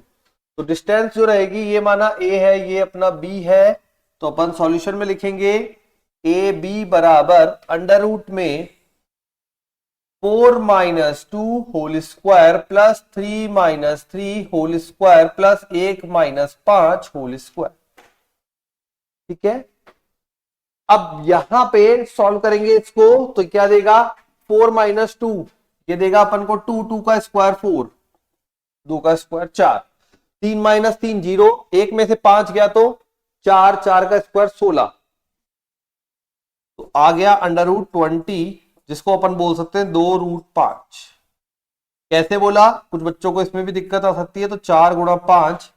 तो डिस्टेंस जो रहेगी ये माना a है, ये अपना b है, तो अपन सॉल्यूशन में लिखेंगे ए बी बराबर अंडर रूट में 4 minus 2 whole square plus 3 minus 3 whole square plus 1 minus 5 whole square. ठीक है, अब यहां पे सॉल्व करेंगे इसको तो क्या देगा 4 माइनस 2, ये देगा अपन को 2, 2 का स्क्वायर 4, 2 का स्क्वायर 4, 3 माइनस 3 0, 1 में से 5 गया तो 4, 4 का स्क्वायर 16, तो आ गया अंडर रूट 20, जिसको अपन बोल सकते हैं 2 रूट 5। कैसे बोला, कुछ बच्चों को इसमें भी दिक्कत आ सकती है, तो 4 गुणा 5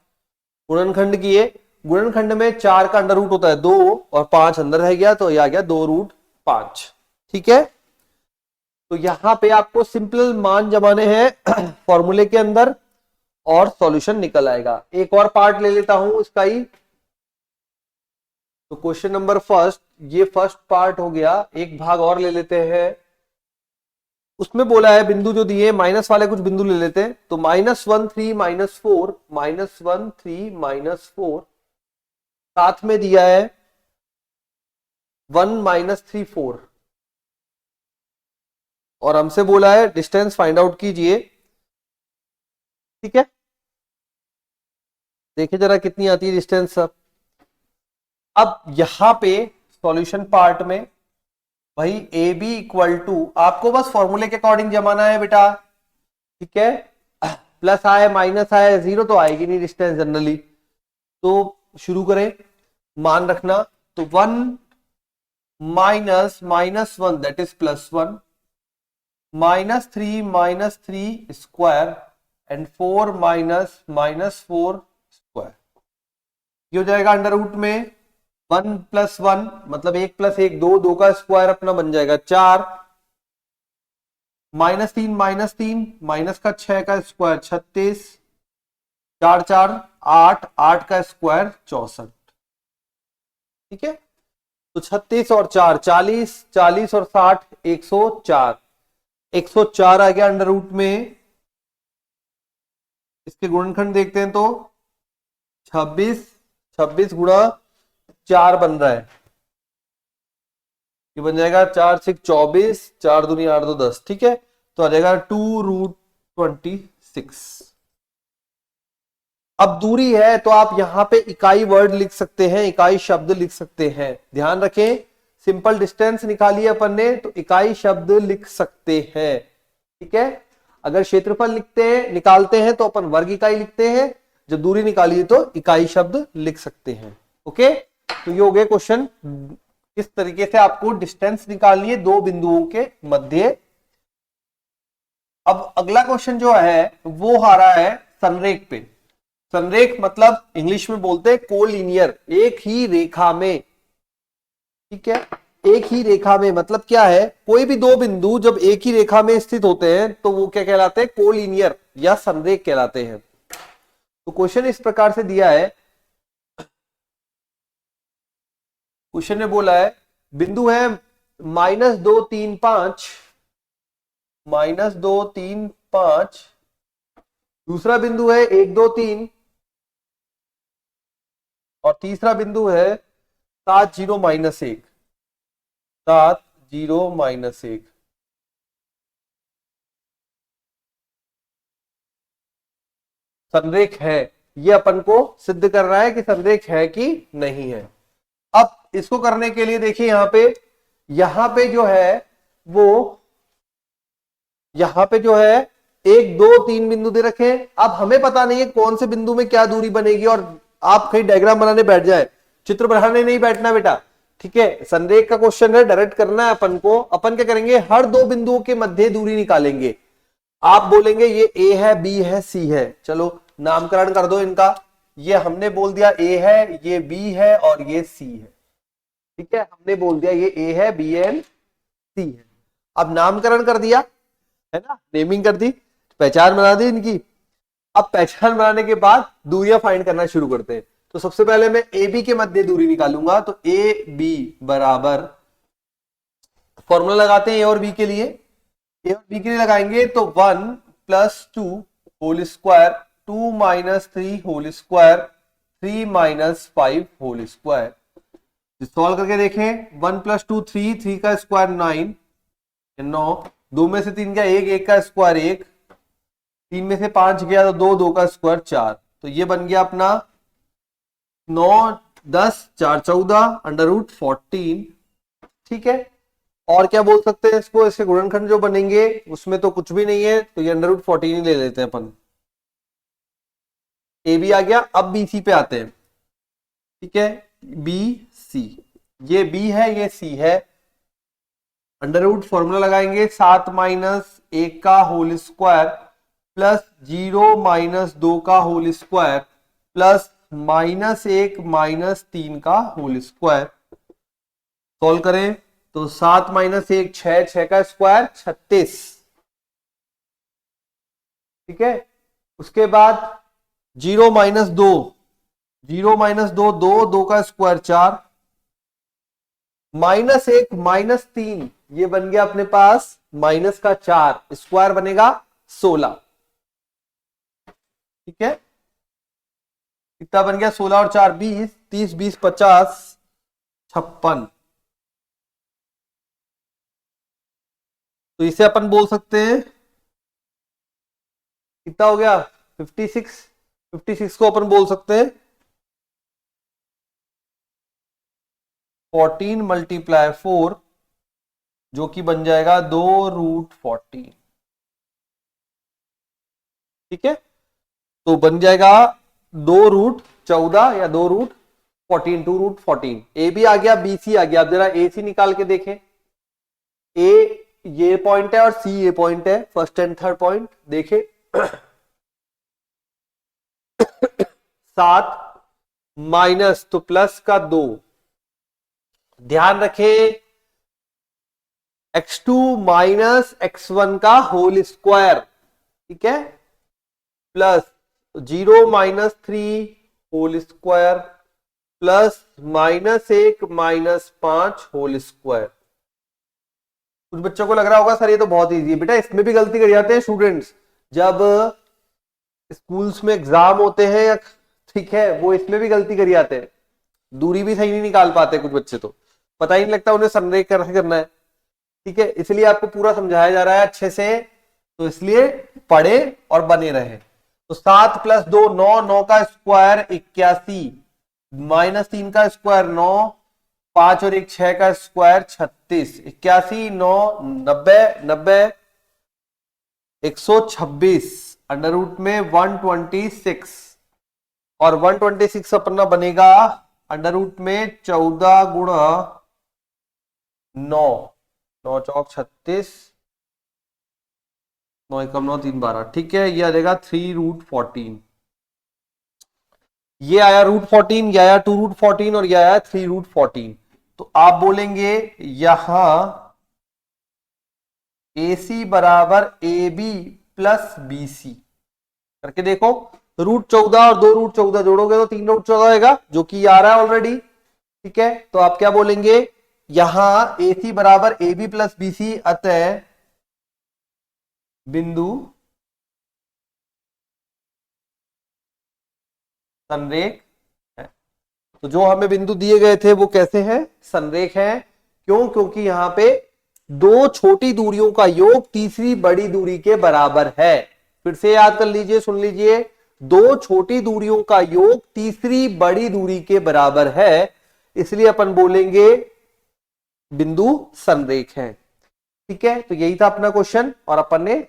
गुणनखंड किए, गुणनखंड में 4 का अंडर रूट होता है 2 और 5 अंदर रह गया, तो यह आ गया 2 रूट 5। ठीक है, तो यहां पे आपको सिंपल मान जमाने हैं फॉर्मूले के अंदर और सॉल्यूशन निकल आएगा। एक और पार्ट ले लेता हूं इसका ही, तो क्वेश्चन नंबर फर्स्ट, ये फर्स्ट पार्ट हो गया, एक भाग और ले लेते हैं। उसमें बोला है बिंदु जो दिए, माइनस वाले कुछ बिंदु ले लेते हैं, तो -1 3 -4, -1 3 -4, साथ में दिया है 1 -3 4, और हमसे बोला है डिस्टेंस फाइंड आउट कीजिए। ठीक है, देखिए जरा कितनी आती है डिस्टेंस। अब यहां पे सॉल्यूशन पार्ट में भाई ए बी इक्वल टू, आपको बस फॉर्मूले के अकॉर्डिंग जमाना है बेटा। ठीक है, प्लस आए माइनस आए, जीरो तो आएगी नहीं डिस्टेंस जनरली, तो शुरू करें, मान रखना, तो 1 minus -1 that is +1, -3 square and 4 -4 square, ये हो जाएगा अंडर रूट में 1 + 1 मतलब 1 + 1 2, 2 का स्क्वायर अपना बन जाएगा 4, -3 माइनस का 6 का स्क्वायर 36, 4 4 8, 8 का स्क्वायर 64। ठीक है, तो 36 और 4 40, 40 और 60 104, 104 आ गया अंडर रूट में। इसके गुणनखंड देखते हैं तो 26, 26 गुणा 4 बन रहा है, ये बन जाएगा 4 6 24, 4 दूनी 8 2 10। ठीक है, तो आ जाएगा 2 रूट 26। अब दूरी है तो आप यहां पे इकाई वर्ड लिख सकते हैं, इकाई शब्द लिख सकते हैं। ध्यान रखें, सिंपल डिस्टेंस निकाली अपन ने तो इकाई शब्द लिख सकते हैं। ठीक है, अगर क्षेत्रफल लिखते हैं निकालते हैं तो अपन वर्ग इकाई लिखते हैं, जब दूरी निकाली है तो इकाई शब्द लिख सकते हैं। ओके, तो ये हो गए क्वेश्चन, किस तरीके से आपको डिस्टेंस निकालनी है दो बिंदुओं के मध्य। अब अगला क्वेश्चन जो है वो आ रहा है संरेख पे। संरेख मतलब इंग्लिश में बोलते हैं कोलिनियर, एक ही रेखा में। ठीक है, एक ही रेखा में मतलब क्या है, कोई भी दो बिंदु जब एक ही रेखा में स्थित होते हैं तो वो क्या कहलाते हैं, कोलिनियर या संरेख कहलाते हैं। तो क्वेश्चन इस प्रकार से दिया है, क्वेश्चन ने बोला है बिंदु है -2 3 5, -2 3 5, दूसरा बिंदु है 1 2 3 और तीसरा बिंदु है 7 0 -1, 7 0 -1। संरेख है, ये अपन को सिद्ध कर रहा है कि संरेख है कि नहीं है। अब इसको करने के लिए देखिए यहां पे जो है वो, यहां पे जो है 1 2 3 बिंदु दे रखे हैं। अब हमें पता नहीं है कौन से बिंदु में क्या दूरी बनेगी, और आप कहीं डायग्राम बनाने बैठ जाए, चित्र बनाने नहीं बैठना बेटा। ठीक है, संरेख का क्वेश्चन है, डायरेक्ट करना है अपन को। अपन क्या करेंगे, हर दो बिंदुओं के मध्य दूरी निकालेंगे। आप बोलेंगे ये ए है, बी है, सी है, चलो नामकरण कर दो इनका। ये हमने बोल दिया ए है, ये बी है और ये सी है। ठीक है, हमने बोल दिया ये ए है, बी है, सी है। अब नामकरण कर दिया है ना, नेमिंग कर दी, पहचान बना दी इनकी। अब पहचान बनाने के बाद दूरियां फाइंड करना शुरू करते हैं। तो सबसे पहले मैं ए बी के मध्य दूरी निकालूंगा, तो ए बी बराबर, फॉर्मूला लगाते हैं ए और बी के लिए, ए और बी के लिए लगाएंगे तो 1 plus 2 whole square, 2 minus 3 whole square, 3 minus 5 whole square. Solve करके देखें, 1 प्लस 2 3, 3 का स्क्वायर 9, 9, 2 में से 3 का 1, 1 का स्क्वायर 1, 3 में से 5 गया तो 2, 2 का स्क्वायर 4। तो ये बन गया अपना 9 10 4 14 अंडर रूट 14। ठीक है, और क्या बोल सकते हैं इसको, इसके गुणनखंड जो बनेंगे उसमें तो कुछ भी नहीं है, तो ये अंडर रूट 14 ही ले लेते हैं अपन। ए बी आ गया, अब बी सी पे आते हैं। ठीक है, बी सी, ये बी है ये सी है, अंडर रूट फॉर्मूला लगाएंगे 7 माइनस 1 का होल स्क्वायर प्लस 0 माइनस 2 का whole square plus minus 1 minus 3 का होल स्क्वायर। सॉल्व करें तो 7 माइनस 1 6, 6 का स्क्वायर 36। ठीक है, उसके बाद 0 माइनस 2, 0 माइनस 2 2, 2 का स्क्वायर 4, माइनस 1 माइनस 3, ये बन गया अपने पास माइनस का 4, स्क्वायर बनेगा 16। ठीक है, कितना बन गया, 16 और 4 20, 30 20 50 56। तो इसे अपन बोल सकते हैं कितना हो गया 56, 56 को अपन बोल सकते हैं 14 मल्टीप्लाई 4, जो कि बन जाएगा 2 रूट 14। ठीक है, तो बन जाएगा 2 रूट 14 या 2 रूट 14, 2 रूट 14। ए बी आ गया, बी सी आ गया। अब जरा ए सी निकाल के देखें, ए ये पॉइंट है और सी ये पॉइंट है, फर्स्ट एंड थर्ड पॉइंट देखे। 7 माइनस तो प्लस का 2, ध्यान रखें x2 माइनस x1 का होल स्क्वायर। ठीक है, plus 0 minus 3 whole square plus minus 1 minus 5 whole square. कुछ बच्चों को लग रहा होगा सर ये तो बहुत इजी है। बेटा इसमें भी गलती कर जाते हैं स्टूडेंट्स, जब स्कूल्स में एग्जाम होते हैं या ठीक है वो इसमें भी गलती कर जाते हैं, दूरी भी सही नहीं निकाल पाते कुछ बच्चे, तो पता ही नहीं लगता उन्हें संरेख कैसे करना है। ठीक है, इसलिए आपको पूरा समझाया जा रहा है अच्छे से, तो इसलिए पढ़े और बने रहे। तो 7 प्लस 2 9, 9 का स्क्वायर 81, माइनस 3 का स्क्वायर 9, 5 और 1 6 का स्क्वायर 36, 81 9 90 90 126 अंडर रूट में 126, और 126 अपना बनेगा अंडर रूट में 14 गुणा 9, 9 चौक 36, 9 एकम 9 3 12। ठीक है, ये आ जाएगा 3 रूट 14। ये आया रूट 14, ये आया 2 रूट 14 और ये आया 3 रूट 14। तो आप बोलेंगे यहां AC बराबर AB प्लस BC करके देखो। रूट 14 और 2 रूट 14 जोड़ोगे तो 3 रूट 14 आएगा, जो कि आ रहा है ऑलरेडी। ठीक है, तो आप क्या बोलेंगे, यहां AC बराबर AB प्लस BC, अतः बिंदु संरेख है। तो जो हमें बिंदु दिए गए थे वो कैसे हैं, संरेख हैं। क्यों, क्योंकि यहां पे दो छोटी दूरियों का योग तीसरी बड़ी दूरी के बराबर है। फिर से याद कर लीजिए, सुन लीजिए, दो छोटी दूरियों का योग तीसरी बड़ी दूरी के बराबर है, इसलिए अपन बोलेंगे बिंदु संरेख है। ठीक है, तो यही था अपना क्वेश्चन और अपन ने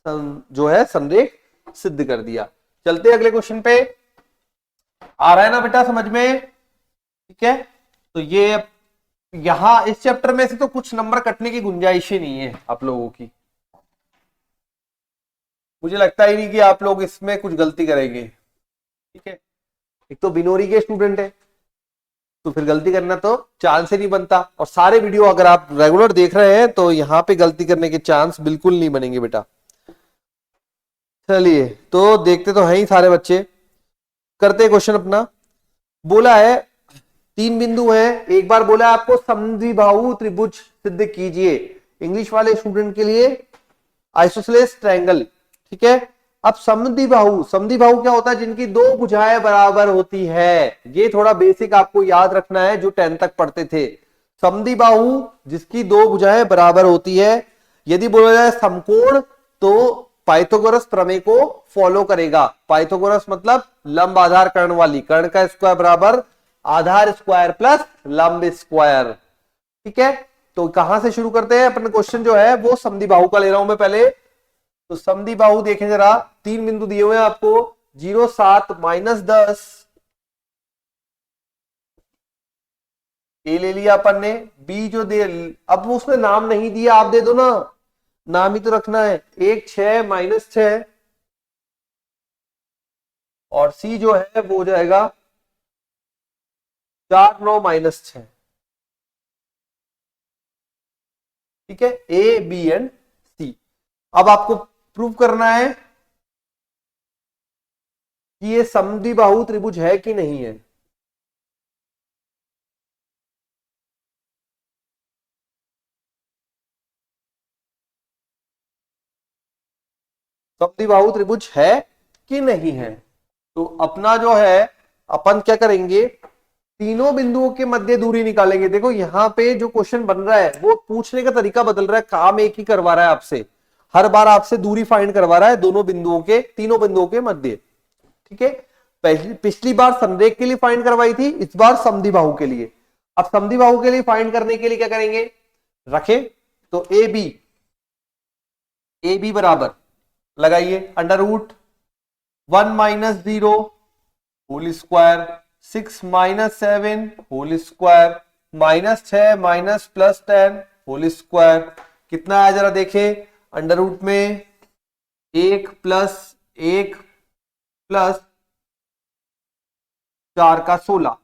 जो है संरेख सिद्ध कर दिया। चलते अगले क्वेश्चन पे। आ रहा है ना बेटा समझ में? ठीक है, तो ये यहां इस चैप्टर में से तो कुछ नंबर कटने की गुंजाइश ही नहीं है आप लोगों की। मुझे लगता ही नहीं कि आप लोग इसमें कुछ गलती करेंगे। ठीक है, एक तो बिनोरी के स्टूडेंट है तो फिर गलती करना तो चांस ही नहीं बनता, और सारे वीडियो अगर आप रेगुलर देख रहे हैं तो यहां पे गलती करने के चांस बिल्कुल नहीं बनेंगे बेटा। चलिए तो देखते तो हैं ही सारे बच्चे। करते क्वेश्चन अपना। बोला है 3 बिंदु हैं, एक बार बोला है आपको समद्विबाहु त्रिभुज सिद्ध कीजिए। इंग्लिश वाले स्टूडेंट के लिए आइसोसेलेस ट्रायंगल, ठीक है। अब समद्विबाहु, समद्विबाहु क्या होता है? जिनकी दो भुजाएं बराबर होती है। ये थोड़ा बेसिक आपको याद रखना है, जो 10 तक पढ़ते थे। समद्विबाहु जिसकी दो भुजाएं बराबर होती है। यदि बोला जाए समकोण, तो पाइथागोरस प्रमेय को फॉलो करेगा। पाइथागोरस मतलब लंब आधार कर्ण वाली, कर्ण का स्क्वायर बराबर आधार स्क्वायर प्लस लंब स्क्वायर, ठीक है। तो कहां से शुरू करते हैं? अपन क्वेश्चन जो है वो समद्विबाहु का ले रहा हूं मैं पहले। तो समद्विबाहु देखें जरा, 3 बिंदु दिए हुए हैं आपको, 0 7 -10, ए ले लिया अपन ने। बी जो दे, अब वो उसने नाम नहीं दिया, आप दे दो ना, नाम ही तो रखना है। 1 6 -6, और सी जो है वो हो जाएगा 4 9 -6, ठीक है। ए बी एंड सी। अब आपको प्रूव करना है कि ये समद्विबाहु त्रिभुज है कि नहीं है। समद्विबाहु त्रिभुज है कि नहीं है। तो अपना जो है, अपन क्या करेंगे, तीनों बिंदुओं के मध्य दूरी निकालेंगे। देखो यहां पे जो क्वेश्चन बन रहा है वो पूछने का तरीका बदल रहा है, काम एक ही करवा रहा है आपसे। हर बार आपसे दूरी फाइंड करवा रहा है दोनों बिंदुओं के, तीनों बिंदुओं के मध्य, ठीक है। पिछली बार संरेख के लिए फाइंड करवाई थी, इस बार समद्विबाहु के लिए। अब समद्विबाहु के लिए फाइंड करने के लिए क्या करेंगे, रखें तो ए बी बराबर लगाइए under root 1 - 0 whole square, 6 - 7 whole square, -6 +10 whole square. कितना है जरा देखें, अंडर रूट में 1 + 1 + 4 का 16,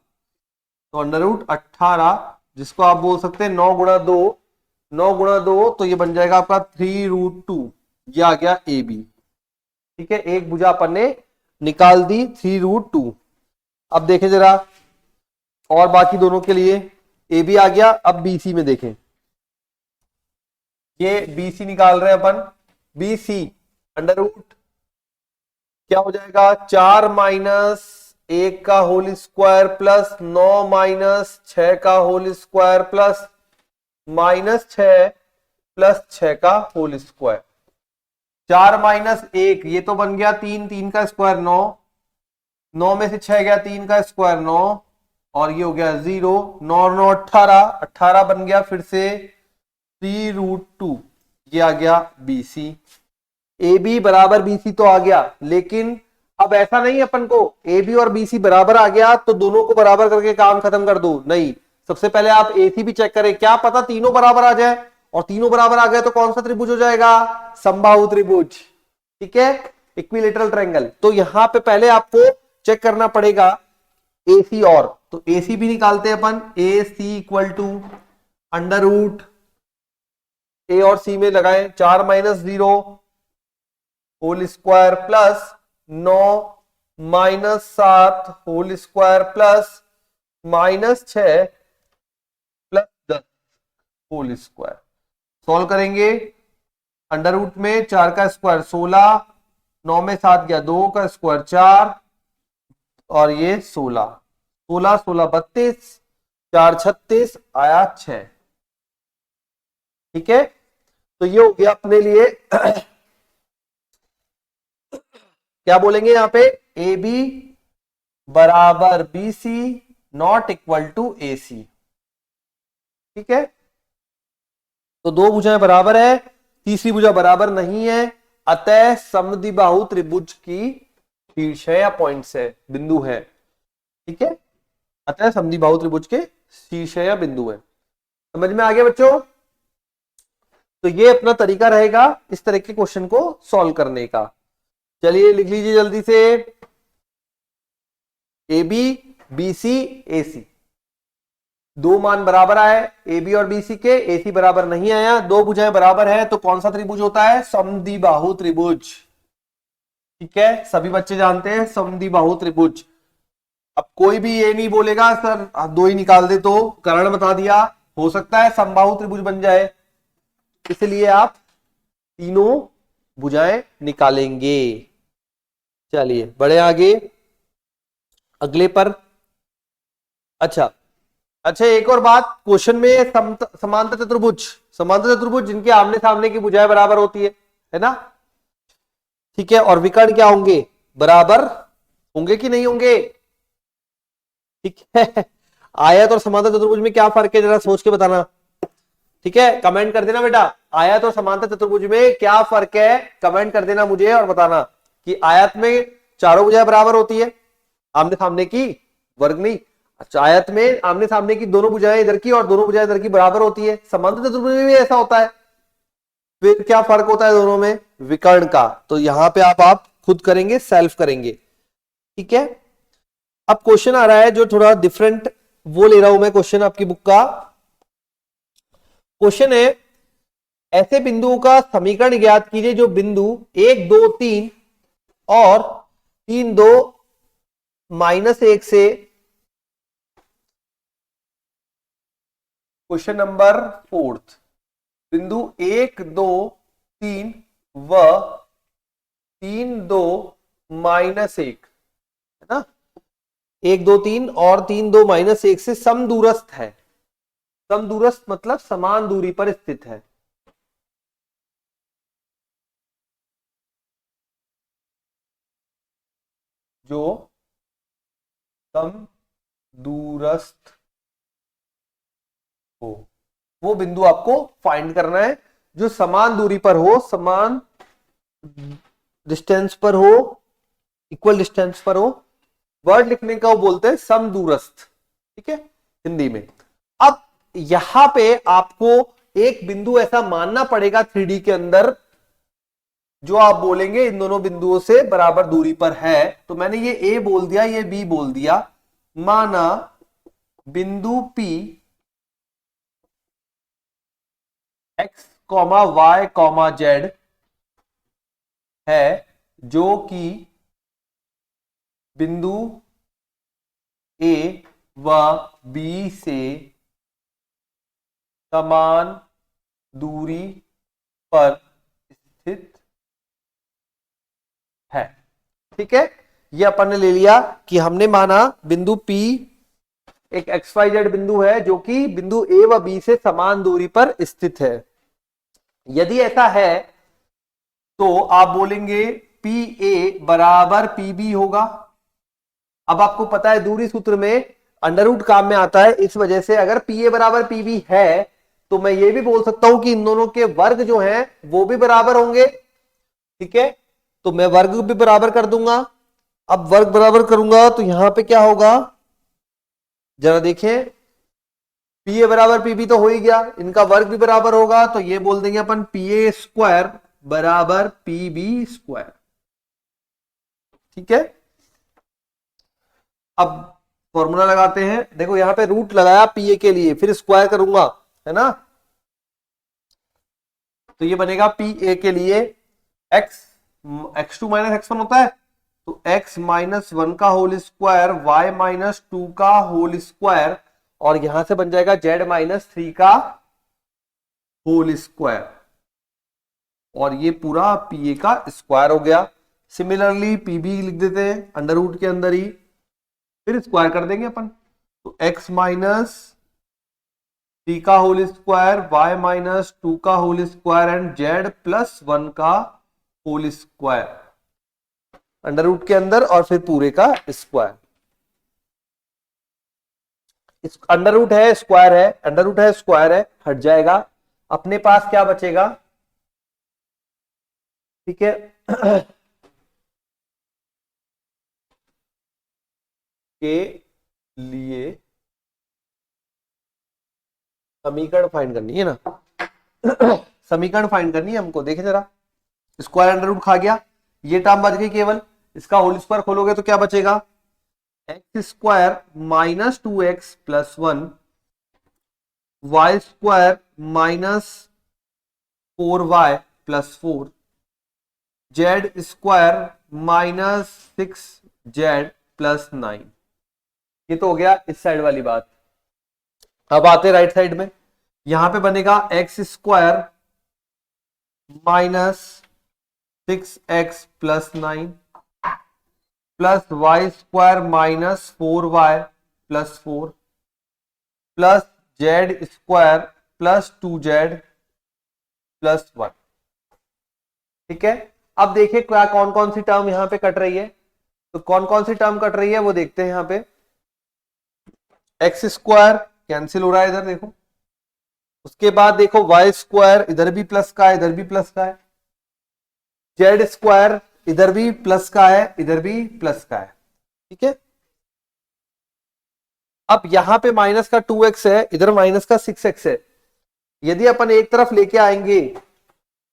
तो अंडर रूट 18, जिसको आप बोल सकते हैं 9 × 2, 9 × 2, तो ये बन जाएगा आपका 3√2। ये आ गया ए बी, ठीक है। एक भुजा अपन ने निकाल दी 3√2। अब देखें जरा, और बाकी दोनों के लिए ए बी आ गया। अब बी सी में देखें, ये बी सी निकाल रहे हैं अपन। बी सी अंडर रूट क्या हो जाएगा, 4 - 1 का होल स्क्वायर प्लस 9 - 6 का होल स्क्वायर प्लस -6 + 6 का होल स्क्वायर। 4 - 1 ये तो बन गया 3, 3 का स्क्वायर 9, 9 में से 6 गया 3 का स्क्वायर 9, और ये हो गया 0, 9 9 18, 18 बन गया फिर से 3√2। ये आ गया बी सी। ए बी बराबर बी सी तो आ गया, लेकिन अब ऐसा नहीं अपन को ए बी और बी सी बराबर आ गया तो दोनों को बराबर करके काम खत्म कर दो, नहीं। सबसे पहले आप ए सी भी चेक करें, क्या पता तीनों बराबर आ जाए, और तीनों बराबर आ गए तो कौन सा त्रिभुज हो जाएगा, समबाहु त्रिभुज, ठीक है, इक्विलेटरल ट्रायंगल। तो यहां पे पहले आपको चेक करना पड़ेगा ए सी, और तो ए सी भी निकालते हैं अपन। A C equal to under root A और सी में लगाएं 4 - 0 whole square plus 9 - 7 whole square plus -6 + 10 whole square. Solve करेंगे, अंडर रूट में 4 का स्क्वायर 16, 9 में 7 गया 2 का स्क्वायर 4, और ये 16, 16 16 32, 4 36 आया 6, ठीक है। तो ये हो गया अपने लिए क्या बोलेंगे यहां पे, ए बी बराबर B C not equal to A C, ठीक है। तो दो भुजाएं बराबर है, तीसरी भुजा बराबर नहीं है, अतः समद्विबाहु त्रिभुज की शीर्ष है या पॉइंट्स है, बिंदु है, ठीक है। अतः समद्विबाहु त्रिभुज के शीर्ष है या बिंदु है। समझ में आ गया बच्चों? तो ये अपना तरीका रहेगा इस तरह के क्वेश्चन को सॉल्व करने का। चलिए लिख लीजिए जल्दी से, ए बी बी सी ए सी, दो मान बराबर आए ए बी और बी सी के, ए सी बराबर नहीं आया। दो भुजाएं बराबर है तो कौन सा त्रिभुज होता है, समद्विबाहु त्रिभुज, ठीक है। सभी बच्चे जानते हैं समद्विबाहु त्रिभुज। अब कोई भी ये नहीं बोलेगा सर आप दो ही निकाल दे, तो कारण बता दिया, हो सकता है समबाहु त्रिभुज बन जाए, इसलिए आप तीनों भुजाएं निकालेंगे। चलिए बढ़े आगे अगले पर। अच्छा अच्छा, एक और बात, क्वेश्चन में समांतर चतुर्भुज जिनके आमने सामने की भुजाएं बराबर होती है ना, ठीक है, और विकर्ण क्या होंगे, बराबर होंगे कि नहीं होंगे, ठीक है। आयत और समांतर चतुर्भुज में क्या फर्क है, जरा सोच के बताना, ठीक है, कमेंट कर देना बेटा, आयत और समांतर चतुर्भुज में क्या फर्क है, कमेंट कर देना मुझे और बताना कि आयत में चारों भुजाएं बराबर होती है, आमने सामने की, वर्ग नहीं। अच्छा, आयत में आमने सामने की दोनों भुजाएं इधर की और दोनों भुजाएं इधर की बराबर होती है, समांतर चतुर्भुज में भी ऐसा होता है। फिर क्या फर्क होता है दोनों में, विकर्ण का। तो यहां पे आप खुद करेंगे, सेल्फ करेंगे, ठीक है। अब क्वेश्चन आ रहा है जो थोड़ा डिफरेंट, वो ले रहा हूं मैं क्वेश्चन आपकी बुक का। क्वेश्चन है, ऐसे बिंदुओं का समीकरण ज्ञात कीजिए जो बिंदु 1 2 3 और 3 2 -1 से, क्वेश्चन नंबर 4, बिंदु 1 2 3 व 3 2 -1, है ना, 1 2 3 और 3 2 -1 से समदूरस्थ है। समदूरस्थ मतलब समान दूरी पर स्थित है। जो समदूरस्थ हो, वो बिंदु आपको फाइंड करना है, जो समान दूरी पर हो, समान डिस्टेंस पर हो, इक्वल डिस्टेंस पर हो। वर्ड लिखने का वो बोलते हैं समदूरस्थ, ठीक है, हिंदी में। अब यहां पे आपको एक बिंदु ऐसा मानना पड़ेगा 3D के अंदर, जो आप बोलेंगे इन दोनों बिंदुओं से बराबर दूरी पर है। तो मैंने ये ए बोल दिया, ये बी बोल दिया, माना बिंदु P x y z है, जो कि बिंदु A व B से समान दूरी पर स्थित है, ठीक है। ये अपन ने ले लिया कि हमने माना बिंदु P एक XYZ बिंदु है जो कि बिंदु A व B से समान दूरी पर स्थित है। यदि ऐसा है तो आप बोलेंगे PA बराबर PB होगा। अब आपको पता है दूरी सूत्र में अंडर रूट काम में आता है, इस वजह से अगर PA बराबर PB है तो मैं ये भी बोल सकता हूं कि इन दोनों के वर्ग जो हैं वो भी बराबर होंगे, ठीक है। तो मैं वर्ग भी बराबर कर दूंगा। अब वर्ग बराबर करूंगा तो यहां पे क्या होगा, जरा देखें, PA बराबर PB तो हो ही गया, इनका वर्ग भी बराबर होगा, तो ये बोल देंगे अपन PA स्क्वायर बराबर PB स्क्वायर, ठीक है। अब फॉर्मूला लगाते हैं, देखो यहां पे रूट लगाया PA के लिए, फिर स्क्वायर करूंगा, है ना, तो ये बनेगा PA के लिए x2 माइनस x1 होता है, तो x माइनस 1 का होल स्क्वायर, y माइनस 2 का होल स्क्वायर, और यहां से बन जाएगा z माइनस 3 का होल स्क्वायर, और ये पूरा PA का स्क्वायर हो गया। सिमिलरली PB लिख देते हैं अंडर रूट के अंदर ही, फिर स्क्वायर कर देंगे अपन, तो x माइनस 3 का होल स्क्वायर, y माइनस 2 का whole square and z plus 1 का होल स्क्वायर अंडर रूट के अंदर, और फिर पूरे का स्क्वायर। अंडर रूट है स्क्वायर है, अंडर रूट है स्क्वायर है, हट जाएगा, अपने पास क्या बचेगा, ठीक है। के लिए समीकरण फाइंड करनी है ना, समीकरण फाइंड करनी है हमको, देखे जरा, स्क्वायर अंडर रूट खा गया, ये टर्म बच गई केवल, इसका होल स्क्वायर खोलोगे तो क्या बचेगा, x square minus 2x plus 1, y square minus 4y plus 4, z square minus 6z plus 9। ये तो हो गया इस साइड वाली बात। अब आते राइट साइड में, यहां पे बनेगा x square minus 6x plus 9 plus y square minus 4y plus 4 plus z square plus 2z plus 1। ठीक है, अब देखिए क्या कौन कौन सी टर्म यहां पे कट रही है। तो कौन कौन सी टर्म कट रही है वो देखते हैं। यहां पे एक्स स्क्वायर कैंसिल हो रहा है इधर देखो, उसके बाद देखो वाई स्क्वायर इधर भी प्लस का है इधर भी प्लस का है, जेड स्क्वायर इधर भी प्लस का है इधर भी प्लस का है। ठीक है, अब यहां पे माइनस का 2x है इधर माइनस का 6x है, यदि अपन एक तरफ लेके आएंगे,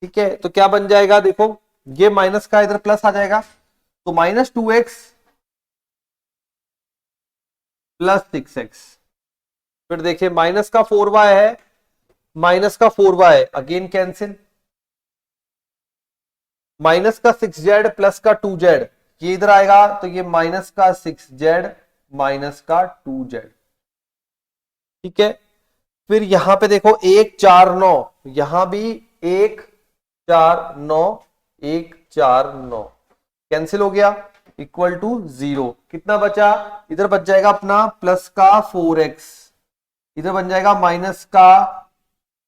ठीक है, तो क्या बन जाएगा देखो, ये माइनस का इधर प्लस आ जाएगा, तो माइनस 2x प्लस 6x। फिर देखिए माइनस का 4y है माइनस का 4y अगेन कैंसिल, माइनस का 6z प्लस का 2z ये इधर आएगा, तो ये माइनस का 6z माइनस का 2z। ठीक है, फिर यहां पे देखो 1 4 9, यहां भी 1 4 9 1 4 9 कैंसिल हो गया, इक्वल टू 0। कितना बचा, इधर बच जाएगा अपना प्लस का 4x, इधर बन जाएगा माइनस का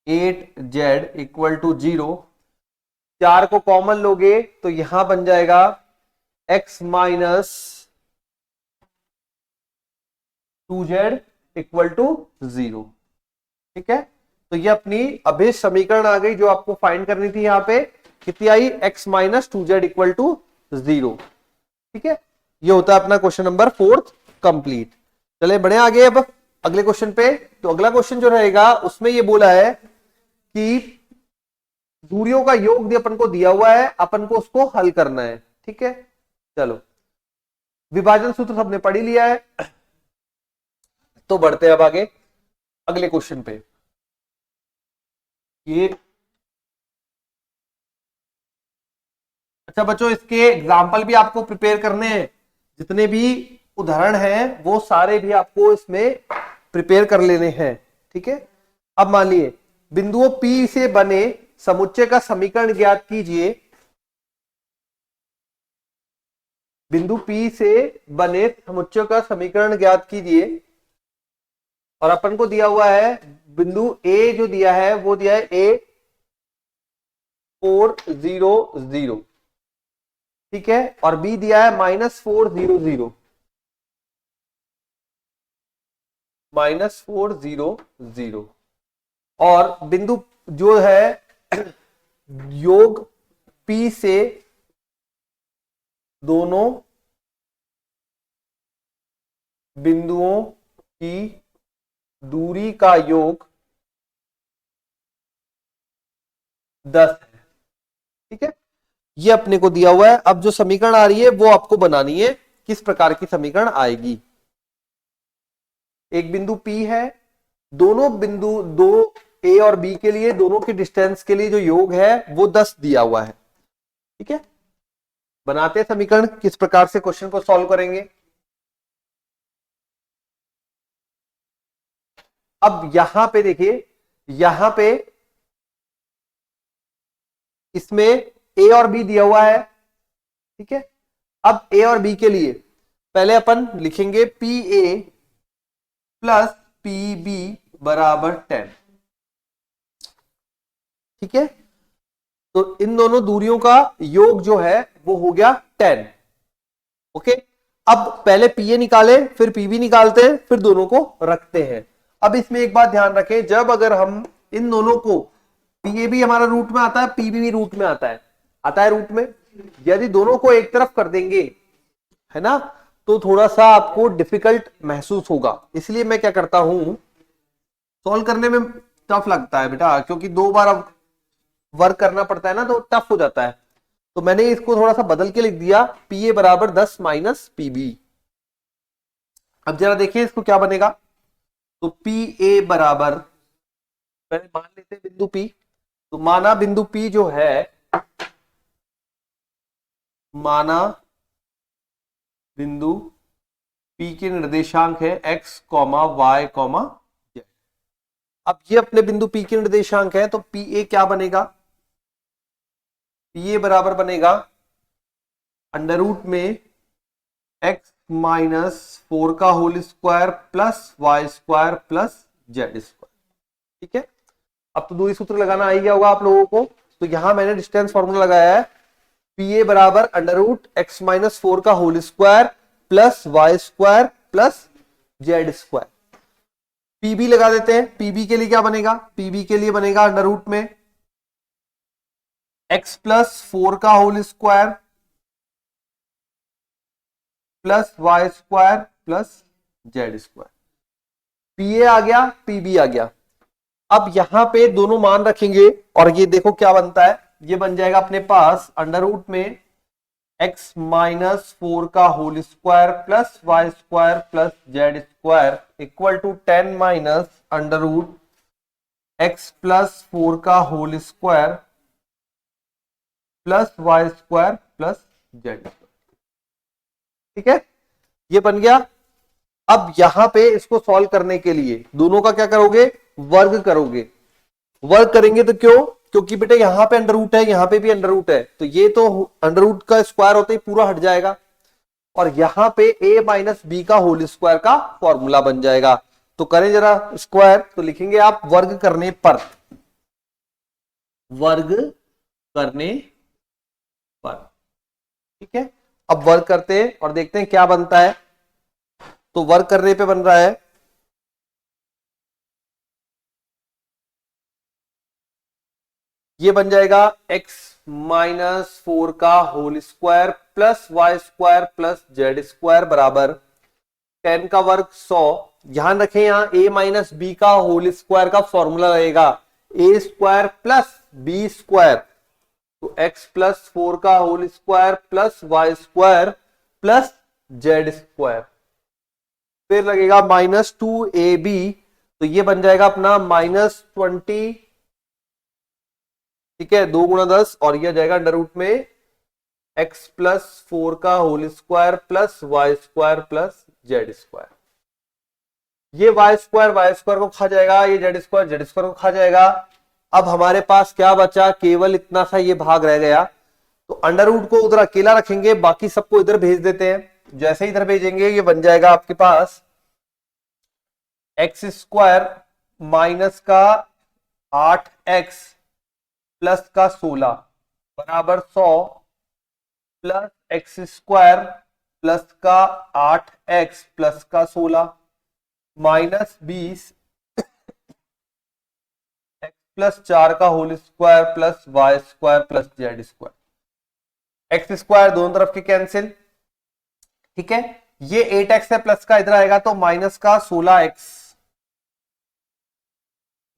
8z इक्वल टू 0। 4 को कॉमन लोगे तो यहां बन जाएगा x minus 2z equal to 0। ठीक है, तो ये अपनी अभिष्ट समीकरण आ गई जो आपको फाइंड करनी थी। यहां पे कितनी आई, x minus 2z equal to 0। ठीक है, ये होता है अपना क्वेश्चन नंबर 4 कंप्लीट। चले बढ़े आगे अब अगले क्वेश्चन पे। तो अगला क्वेश्चन जो रहेगा उसमें ये बोला है कि दूरियों का योग अपन को दिया हुआ है, अपन को उसको हल करना है। ठीक है, चलो विभाजन सूत्र सबने पढ़ ही लिया है, तो बढ़ते हैं अब आगे अगले क्वेश्चन पे। ये अच्छा बच्चों, इसके एग्जाम्पल भी आपको प्रिपेयर करने हैं, जितने भी उदाहरण हैं वो सारे भी आपको इसमें प्रिपेयर कर लेने हैं। ठीक है, अब मान लिए बिंदुओं P से बने समुच्चय का समीकरण ज्ञात कीजिए। बिंदु P से बने समुच्चय का समीकरण ज्ञात कीजिए, और अपन को दिया हुआ है बिंदु A जो दिया है वो दिया है A 4 0 0। ठीक है, और B दिया है माइनस 4 0 0 माइनस 4 0 0। और बिंदु जो है योग P से दोनों बिंदुओं की दूरी का योग 10 है। ठीक है, ये अपने को दिया हुआ है। अब जो समीकरण आ रही है वो आपको बनानी है, किस प्रकार की समीकरण आएगी। एक बिंदु P है, दोनों बिंदु दो A और B के लिए दोनों की डिस्टेंस के लिए जो योग है वो 10 दिया हुआ है। ठीक है, बनाते हैं समीकरण, किस प्रकार से क्वेश्चन को सॉल्व करेंगे। अब यहां पे देखिए, यहां पे इसमें A और B दिया हुआ है। ठीक है, अब A और B के लिए पहले अपन लिखेंगे PA प्लस PB बराबर 10। ठीक है, तो इन दोनों दूरियों का योग जो है वो हो गया 10। ओके, अब पहले PA निकाले फिर PB निकालते हैं फिर दोनों को रखते हैं। अब इसमें एक बात ध्यान रखें, जब अगर हम इन दोनों को, PA भी हमारा रूट में आता है PB भी रूट में आता है रूट में, यदि दोनों को एक तरफ कर देंगे है ना, तो थोड़ा सा आपको डिफिकल्ट महसूस होगा। इसलिए मैं क्या करता हूं, सॉल्व करने में टफ लगता है बेटा, क्योंकि 2 बार अब वर्क करना पड़ता है ना, तो टफ हो जाता है। तो मैंने इसको थोड़ा सा बदल के लिख दिया, PA बराबर 10 माइनस PB। अब जरा देखिए इसको क्या बनेगा। तो PA बराबर, पहले मान लेते हैं बिंदु P, तो माना बिंदु P जो है, माना बिंदु P के निर्देशांक है x, y, z। अब ये अपने बिंदु P के निर्देशांक है, तो PA क्या बनेगा, ये बराबर बनेगा अंडर रूट में x माइनस 4 का whole square plus y square plus z square. ठीक है, अब तो दूरी सूत्र लगाना आ ही गया होगा आप लोगों को। तो यहां मैंने डिस्टेंस फॉर्मूला लगाया है, पी ए बराबर अंडर रूट एक्स माइनस 4 का whole square plus y square plus z square. PB लगा देते हैं। पीबी के लिए क्या बनेगा, पीबी के लिए बनेगा अंडर रूट में एक्स प्लस 4 का whole square plus y square plus z square. PA आ गया, पीबी आ गया। अब यहां पे दोनों मान रखेंगे और ये देखो क्या बनता है, ये बन जाएगा अपने पास अंडर रूट में एक्स माइनस 4 का whole square plus y square plus z square equal to 10 minus under root x plus 4 का whole square plus y square plus z. ठीक है, ये बन गया। अब यहां पे इसको सॉल्व करने के लिए दोनों का क्या करोगे, वर्ग करोगे। वर्ग करेंगे तो क्यों, क्योंकि बेटे यहां पे अंडर रूट है, यहां पे भी अंडर रूट है, तो ये तो अंडर रूट का स्क्वायर होते ही पूरा हट जाएगा और यहां पे a माइनस बी का होल स्क्वायर का फॉर्मूला बन जाएगा। तो करें जरा स्क्वायर, तो लिखेंगे आप वर्ग करने पर, वर्ग करने पर। ठीक है, अब वर्ग करते हैं और देखते हैं क्या बनता है। तो वर्क करने पे बन रहा है ये बन जाएगा x माइनस 4 का whole square plus y square plus z square बराबर 10 का वर्ग 100। ध्यान रखें यहां a माइनस बी का होल स्क्वायर का फॉर्मूला रहेगा a square plus B square. तो x प्लस 4 का whole square plus y square plus z square, फिर लगेगा माइनस 2ab, तो ये बन जाएगा अपना माइनस 20। ठीक है, 2 गुणा 10 और ये जाएगा अंडर रूट में x प्लस 4 का whole square plus y square plus z square. ये वाई स्क्वायर को खा जाएगा, ये जेड स्क्वायर को खा जाएगा। अब हमारे पास क्या बचा, केवल इतना सा ये भाग रह गया। तो अंडर रूट को उधर अकेला रखेंगे, बाकी सबको इधर भेज देते हैं। जैसे ही इधर भेजेंगे ये बन जाएगा आपके पास एक्स स्क्वायर माइनस का 8x प्लस का 16 बराबर 100 प्लस एक्स स्क्वायर प्लस का 8x प्लस का 16 माइनस 20 x प्लस 4 का whole square plus y square plus z square. X square दोनों तरफ के कैंसिल। ठीक है, ये 8x है प्लस का इधर आएगा तो माइनस का 16x,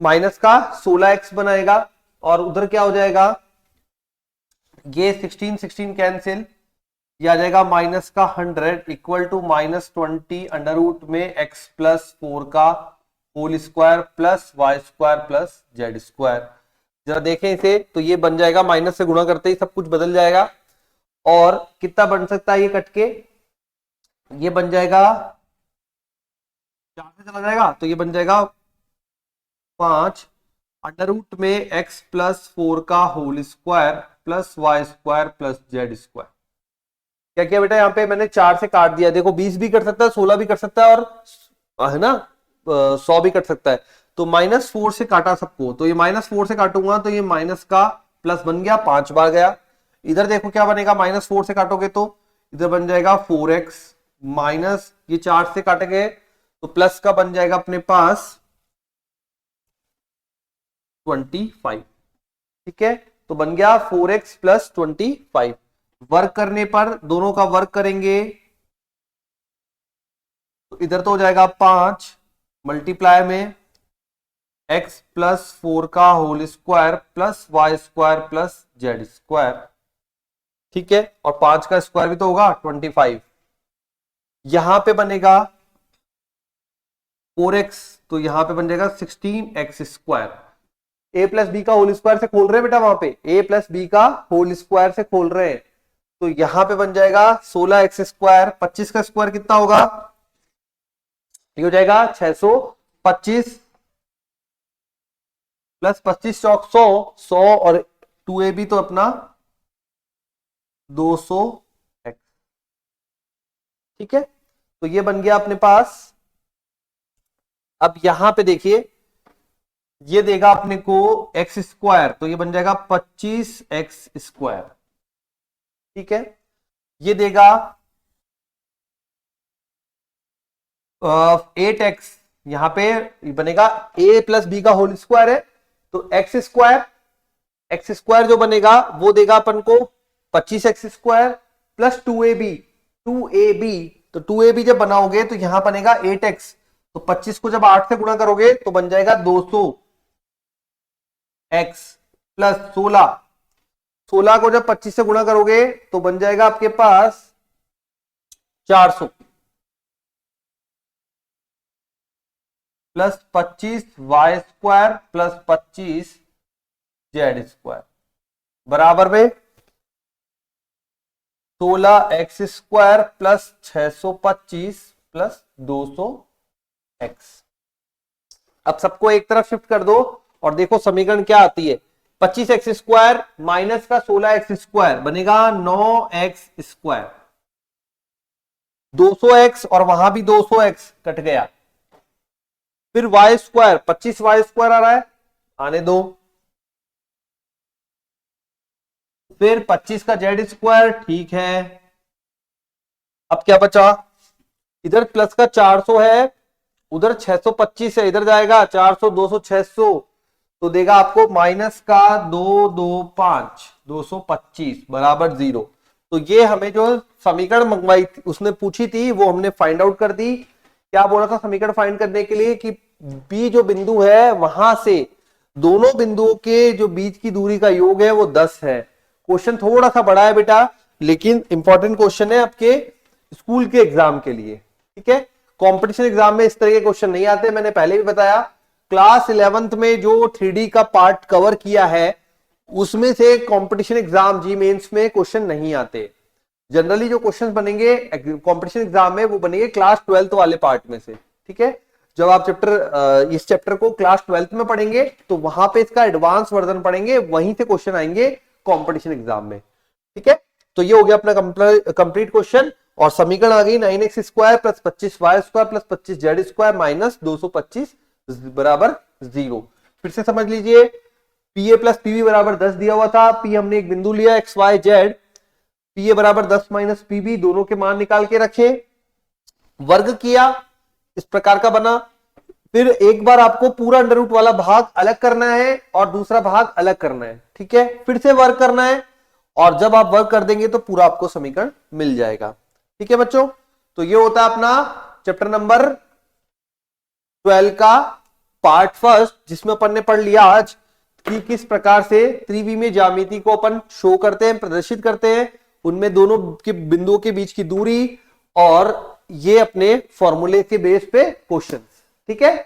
माइनस का 16x बनाएगा और उधर क्या हो जाएगा, ये 16 कैंसिल, ये आ जाएगा माइनस का 100 equal to minus 20 under root में x प्लस 4 का whole square plus y square plus z square. जरा देखें इसे, तो ये बन जाएगा माइनस से गुणा करते ही सब कुछ बदल जाएगा और कितना बन सकता है ये कट के, ये बन जाएगा 4 से चला जाएगा तो ये बन जाएगा 5 अंडर रूट में x प्लस 4 का whole square plus y square plus z square. क्या किया बेटा, यहाँ पे मैंने 4 से काट दिया। देखो 20 भी कर सकता है, 16 भी कर सकता है और है ना 100 भी कट सकता है। तो माइनस 4 से काटा सबको, तो ये माइनस 4 से काटूंगा तो ये माइनस का प्लस बन गया, 5 बार गया। इधर देखो क्या बनेगा, माइनस 4 से काटोगे तो इधर बन जाएगा 4x माइनस ये 4 से काटेंगे तो प्लस का बन जाएगा अपने पास 25। ठीक है, तो बन गया 4x प्लस 25। वर्क करने पर दोनों का वर्क करेंगे तो इधर तो हो जाएगा 5 मल्टीप्लाई में x प्लस 4 का whole square plus y square plus z square. ठीक है, और 5 का स्क्वायर भी तो होगा 25। यहां पे बनेगा 4x, तो यहां पे बन जाएगा 16x square. a plus B का होल स्क्वायर से खोल रहे हैं बेटा, वहां पे a प्लस बी का होल स्क्वायर से खोल रहे हैं, तो यहां पे बन जाएगा 16x स्क्वायर। 25 का स्क्वायर कितना होगा, ये हो जाएगा 625 प्लस 25 चौक 100 और 2ab तो अपना 200x। ठीक है, तो ये बन गया अपने पास। अब यहां पे देखिए, ये देगा अपने को एक्स स्क्वायर, तो ये बन जाएगा 25x²। ठीक है, ये देगा 8x, यहां पे बनेगा a प्लस बी का होल स्क्वायर है, तो एक्स स्क्वायर जो बनेगा वो देगा अपन को 25x² प्लस 2ab। तो 2ab जब बनाओगे तो यहां बनेगा 8x, तो 25 को जब 8 से गुणा करोगे तो बन जाएगा 200x प्लस 16 को जब 25 से गुणा करोगे तो बन जाएगा आपके पास 400 प्लस 25y² प्लस 25z² बराबर में 16x² प्लस 625 प्लस 200x। अब सबको एक तरफ शिफ्ट कर दो और देखो समीकरण क्या आती है। 25x² माइनस का 16x² बनेगा 9x²। 200x और वहां भी 200x कट गया। फिर y², 25y² आ रहा है, आने दो। फिर 25 का z², ठीक है। अब क्या बचा, इधर प्लस का 400 है, उधर 625 है, इधर जाएगा 400 200 600, तो देगा आपको माइनस का 225 225 बराबर 0। तो ये हमें जो समीकरण मंगवाई थी, उसने पूछी थी, वो हमने फाइंड आउट कर दी। क्या बोला था समीकरण फाइंड करने के लिए कि बी जो बिंदु है वहां से दोनों बिंदुओं के जो बीच की दूरी का योग है वो 10 है। क्वेश्चन थोड़ा सा बड़ा है बेटा, लेकिन इंपॉर्टेंट क्वेश्चन है आपके स्कूल के एग्जाम के लिए। ठीक है, कंपटीशन एग्जाम में इस तरह के क्वेश्चन नहीं आते, मैंने पहले भी बताया। क्लास 11th में जो 3D का पार्ट कवर किया है उसमें से कंपटीशन एग्जाम जी मेंस में क्वेश्चन नहीं आते। जनरली जो क्वेश्चन बनेंगे कंपटीशन एग्जाम में वो बनेंगे क्लास 12th वाले पार्ट में से। ठीक है, जब आप इस चैप्टर को क्लास 12th में पढ़ेंगे तो वहां पे इसका एडवांस वर्जन पढ़ेंगे, वहीं से क्वेश्चन आएंगे कंपटीशन एग्जाम में। ठीक है, तो ये हो गया अपना कंप्लीट क्वेश्चन। और समीकरण आ गई 9x² plus 25y² plus 25z² minus 225 बराबर 0। फिर से समझ लीजिए, pa प्लस pb बराबर 10 दिया हुआ था। p हमने एक बिंदु लिया x y z, pa बराबर 10 माइनस pb, दोनों के मान निकाल के रखे, वर्ग किया, इस प्रकार का बना। फिर एक बार आपको पूरा अंडर रूट वाला भाग अलग करना है और दूसरा भाग अलग करना है। ठीक है, फिर से वर्ग करना है, और जब आप वर्ग कर देंगे तो पूरा आपको समीकरण मिल जाएगा। ठीक है बच्चों, तो ये होता है अपना चैप्टर नंबर 12 का पार्ट फर्स्ट, जिसमें अपन ने पढ़ लिया आज कि किस प्रकार से त्रिविमीय ज्यामिति को अपन शो करते हैं, प्रदर्शित करते हैं, उनमें दोनों के बिंदुओं के बीच की दूरी, और ये अपने फॉर्मूले के बेस पे क्वेश्चन। ठीक है,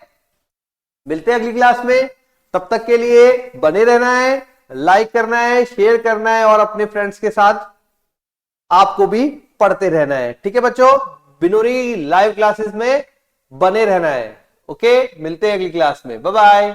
मिलते हैं अगली क्लास में। तब तक के लिए बने रहना है, लाइक करना है, शेयर करना है, और अपने फ्रेंड्स के साथ आपको भी पढ़ते रहना है। ठीक है बच्चों, बिनोरी लाइव क्लासेस में बने रहना है। ओके, मिलते हैं अगली क्लास में, बाय बाय।